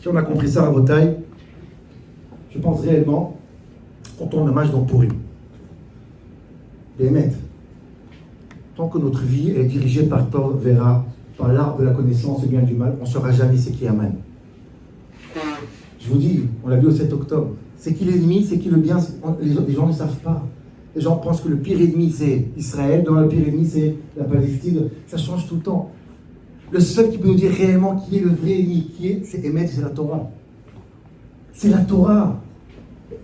S2: Si on a compris ça à Rabotai, je pense réellement qu'on tourne hommage dans Purim. Les maîtres. Tant que notre vie est dirigée par Tov Vera, par l'arbre de la connaissance du bien et du mal, on ne saura jamais c'est qui Aman. Je vous dis, on l'a vu au 7 octobre, c'est qui l'ennemi, c'est qui le bien, les gens ne savent pas. Les gens pensent que le pire ennemi c'est Israël, dans le pire ennemi c'est la Palestine, ça change tout le temps. Le seul qui peut nous dire réellement qui est le vrai ennemi, c'est Emet, c'est la Torah. C'est la Torah.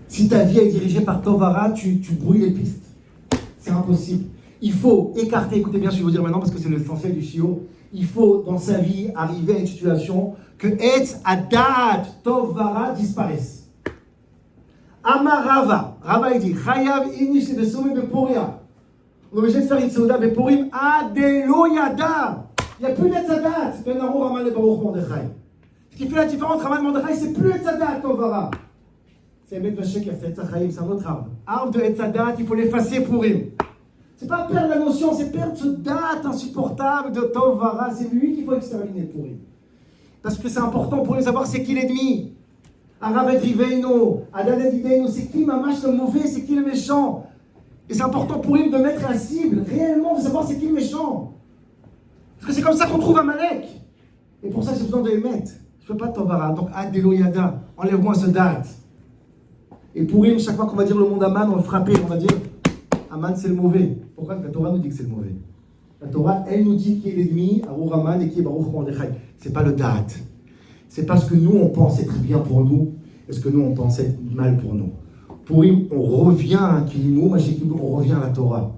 S2: Si ta vie est dirigée par Tovara, tu brouilles les pistes. C'est impossible. Il faut écarter, écoutez bien ce que je vais vous dire maintenant parce que c'est l'essentiel du shiur. Il faut dans sa vie arriver à une situation que Etz, Adat, Tovara disparaissent. Amarava, Rava il dit, Chayav inish le besoume beporia. On est obligé de faire une souda beporim adelo yada. Il n'y a plus d'etzadat. Ben Arour Raman et Baruch Mordechai. Ce qui fait la différence entre Raman et Mordechai, c'est plus etzadat, Tovara. C'est Emet Vashek, c'est Etzachaim, c'est un autre arbre. Arbre de etzadat, il faut l'effacer Purim. C'est pas perdre la notion, c'est perdre ce date insupportable de Tovara. C'est lui qu'il faut exterminer Purim. Parce que c'est important pour les savoir c'est qui l'ennemi. Aravet Riveino, Adadet Ideino, c'est qui Mamash le mauvais, c'est qui le méchant. Et c'est important pour lui de mettre la cible, réellement, de savoir c'est qui le méchant. Parce que c'est comme ça qu'on trouve Amalek. Et pour ça, j'ai besoin de les mettre. Je ne peux pas Tovara. Donc, Adelo Yada, enlève-moi ce date. Et pour lui, chaque fois qu'on va dire le mot d'Aman, on va le frapper, on va dire Aman c'est le mauvais. Pourquoi la Torah nous dit que c'est le mauvais? La Torah, elle nous dit qui est l'ennemi, Arour Aman, et qui est Baruch Mordechai. C'est pas le date. C'est parce que nous, on pense être bien pour nous, est-ce que nous, on pense être mal pour nous. Pour lui, on revient à un Kilimou, on revient à la Torah.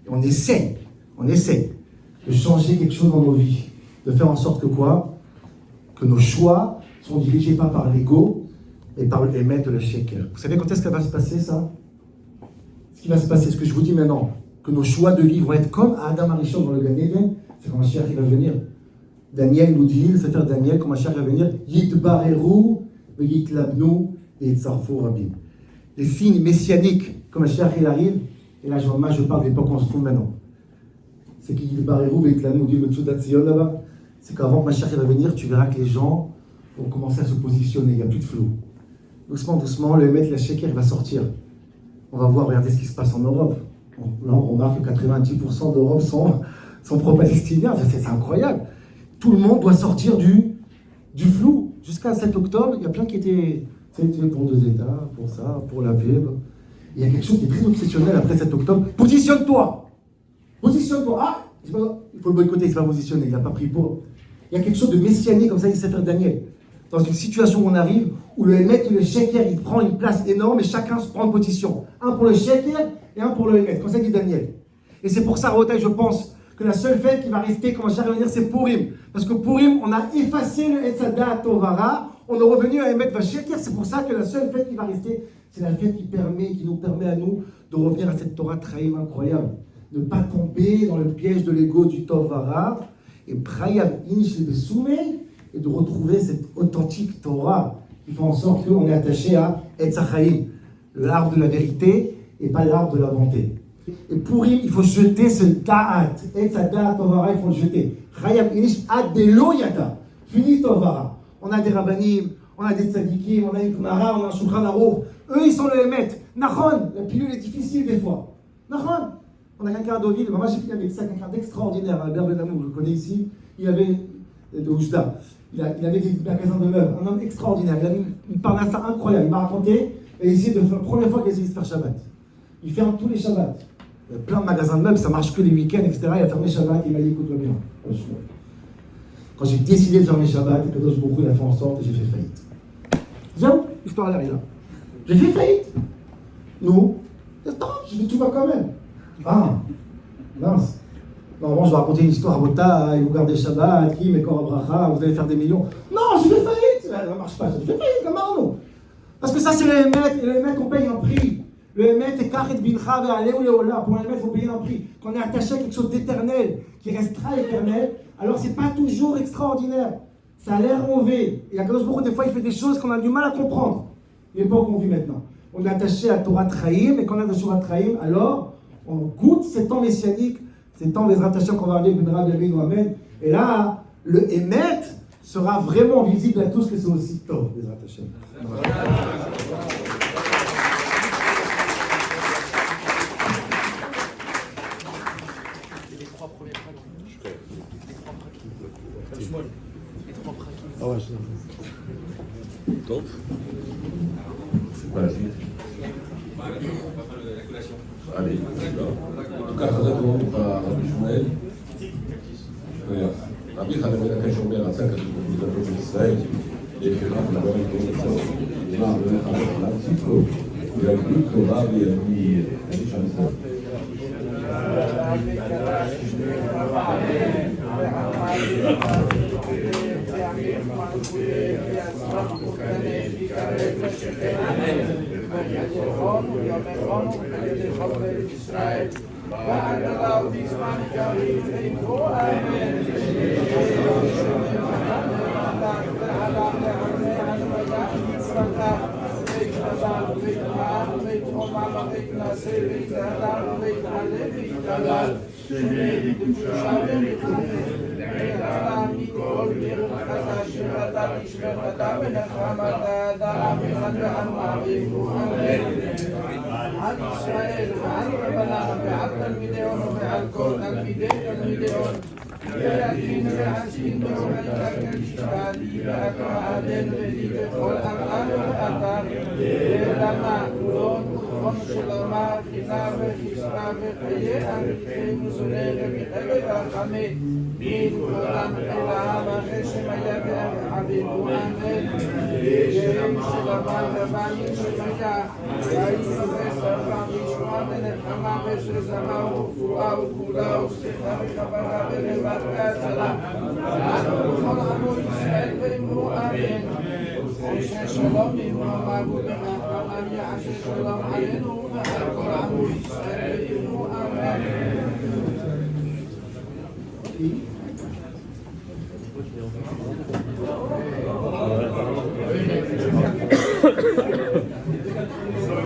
S2: Et on essaie de changer quelque chose dans nos vies. De faire en sorte que quoi? Que nos choix sont dirigés pas par l'ego, mais par le émet de le sheker. Vous savez quand est-ce que va se passer ça? Ce qui va se passer, ce que je vous dis maintenant, que nos choix de vie vont être comme Adam Arishon dans le Gan Eden, c'est quand Mashiach il va venir. Daniel nous dit, le Sefer Daniel, quand Mashiach va venir, Yitbareru, Yitlabnu, et Yitzarfu Rabim. Les signes messianiques, quand Mashiach il arrive, et là je parle de l'époque où on se trouve maintenant. C'est qu'il Yitbareru, Yitlabnu, dit le Tzudat Zion là-bas. C'est qu'avant que Mashiach va venir, tu verras que les gens vont commencer à se positionner, il n'y a plus de flou. Doucement, doucement, le Emet, la Sheker va sortir. On va voir, regardez ce qui se passe en Europe. Là, on remarque que 90% d'Europe sont pro-palestiniens, c'est incroyable. Tout le monde doit sortir du flou. Jusqu'à 7 octobre, il y a plein qui étaient pour 2 États, pour ça, pour la paix. Il y a quelque chose qui est très obsessionnel après 7 octobre. Positionne-toi. Ah, il faut le boycotter, il ne s'est pas positionné, il n'a pas pris pour. Il y a quelque chose de messianique, comme ça, il sait faire Daniel. Dans une situation où on arrive, où le Hémet et le Sheker, il prend une place énorme et chacun se prend une position. Un pour le Sheker et un pour le Hémet. Comme ça dit Daniel. Et c'est pour ça, Raotai, je pense que la seule fête qui va rester, quand Mashiach va venir, c'est Purim. Parce que Purim, on a effacé le Etzadat Tovara, on est revenu à Hémet Vasheker. C'est pour ça que la seule fête qui va rester, c'est la fête qui nous permet à nous de revenir à cette Torah Traïm incroyable. Ne pas tomber dans le piège de l'ego du Tovara. Et Prayav Inish le Soumei, et de retrouver cette authentique Torah qui fait en sorte qu'on est attaché à Etzachaim, l'arbre de la vérité et pas l'arbre de la bonté. Et pour il faut jeter ce Da'at, Etzadat Tovara, il faut le jeter. Chayav Inish Adelo Yada, fini Tovara. On a des rabbanim, on a des tzadikim, on a une Gemara, on a un Shulchan Aruch. Eux ils sont le Hémet. Nachon, la pilule est difficile des fois. Nachon. On a quelqu'un à Deauville, moi j'ai fini avec ça, quelqu'un d'extraordinaire, Albert Benamou, je le connais ici, il avait de Oujda. Il avait des magasins de meubles, un homme extraordinaire, il avait une parnassa incroyable, il m'a raconté, et essayé de faire, la première fois qu'il a essayé de faire Shabbat. Il ferme tous les Shabbats. Il y a plein de magasins de meubles, ça marche que les week-ends, etc. Il a fermé Shabbat, il m'a dit écoute-moi bien. Quand j'ai décidé de fermer Shabbat, et que d'autres beaucoup, il a fait en sorte, et j'ai fait faillite. Zéro, l'histoire à l'air là. J'ai fait faillite. Nous, attends, j'ai fait tout va quand même. Ah, mince. Normalement, je vais raconter une histoire à Bota, et vous gardez Shabbat, qui, mais quand Bracha, vous allez faire des millions. Non, je fais faillite. Ça ne marche pas, je fais faillite, comme Arnaud. Parce que ça, c'est le Hémet, et le Hémet, on paye un prix. Le Hémet est Kachet Bincha, Ve'aleh ou Leola. Pour le Hémet, il faut payer un prix. Quand on est attaché à quelque chose d'éternel, qui restera éternel, alors c'est pas toujours extraordinaire. Ça a l'air mauvais. Et Akadosh Baruch Hu, des fois, il fait des choses qu'on a du mal à comprendre. L'époque qu'on vit maintenant. On est attaché à Torah Traïm, et quand on est attaché à Torah Traïm, alors on goûte ces temps messianiques, ces temps des rattachants qu'on va arriver, Benra, Biamin ou Amen. Et là, le Hémet sera vraiment visible à tous que c'est aussi top, les rattachants.
S3: Les trois premiers prakim. Les trois prakim. Les trois prakim.
S2: Ah ouais, je sais.
S1: Top. C'est quoi la suite? Allez, en tout cas, חזק מאוד רבי שמואל. רבי חנן שאומר, רצה כתוב בגדולתו בישראל, לפיכך לדבר על כל הצעות, למען ולך על ציפו, ויגדול תורה ויביא איש המסר. Amen.
S4: ויחנו יומנו וידי חברי ישראל ועד עליו בזמן קריב איתו אמן ועליו להרבה הנמדה מצרתה בית חז"ל ובית העם ובית עומם ובית נעשה ובית הדר ובית עלה ובית הלל שבית קדושה ובית לעד עלה מכל דרך חדש שבתה תשמרתה ונחמתה דעה וחדה אבינו אמן על ישראל ועל רבנם ועל תלמידיון ועל כל תלמידיון והדין והשין והעיקר כשתעלי והקרעדן ולי וכל ארענו ואתר ולמה לא נכון שלמה חינה וחיסרה וחיי אריכנו זונה ומחבר הרחמי מן כולם אל העם החשם היה ואבינו אמן שם שלמה ובנים שמיה והיינו ושרפה וישועה ונחמה ושזמה ורפואה וכולה ושכחה וחברה ולבד והצלה ואנו בכל עמו ישראל ואמרו אמן עושה שלום ממרומיו ובנחמיו יעשה שלום עלינו ועל כל עמו ישראל ואמרו אמן
S2: Thank you.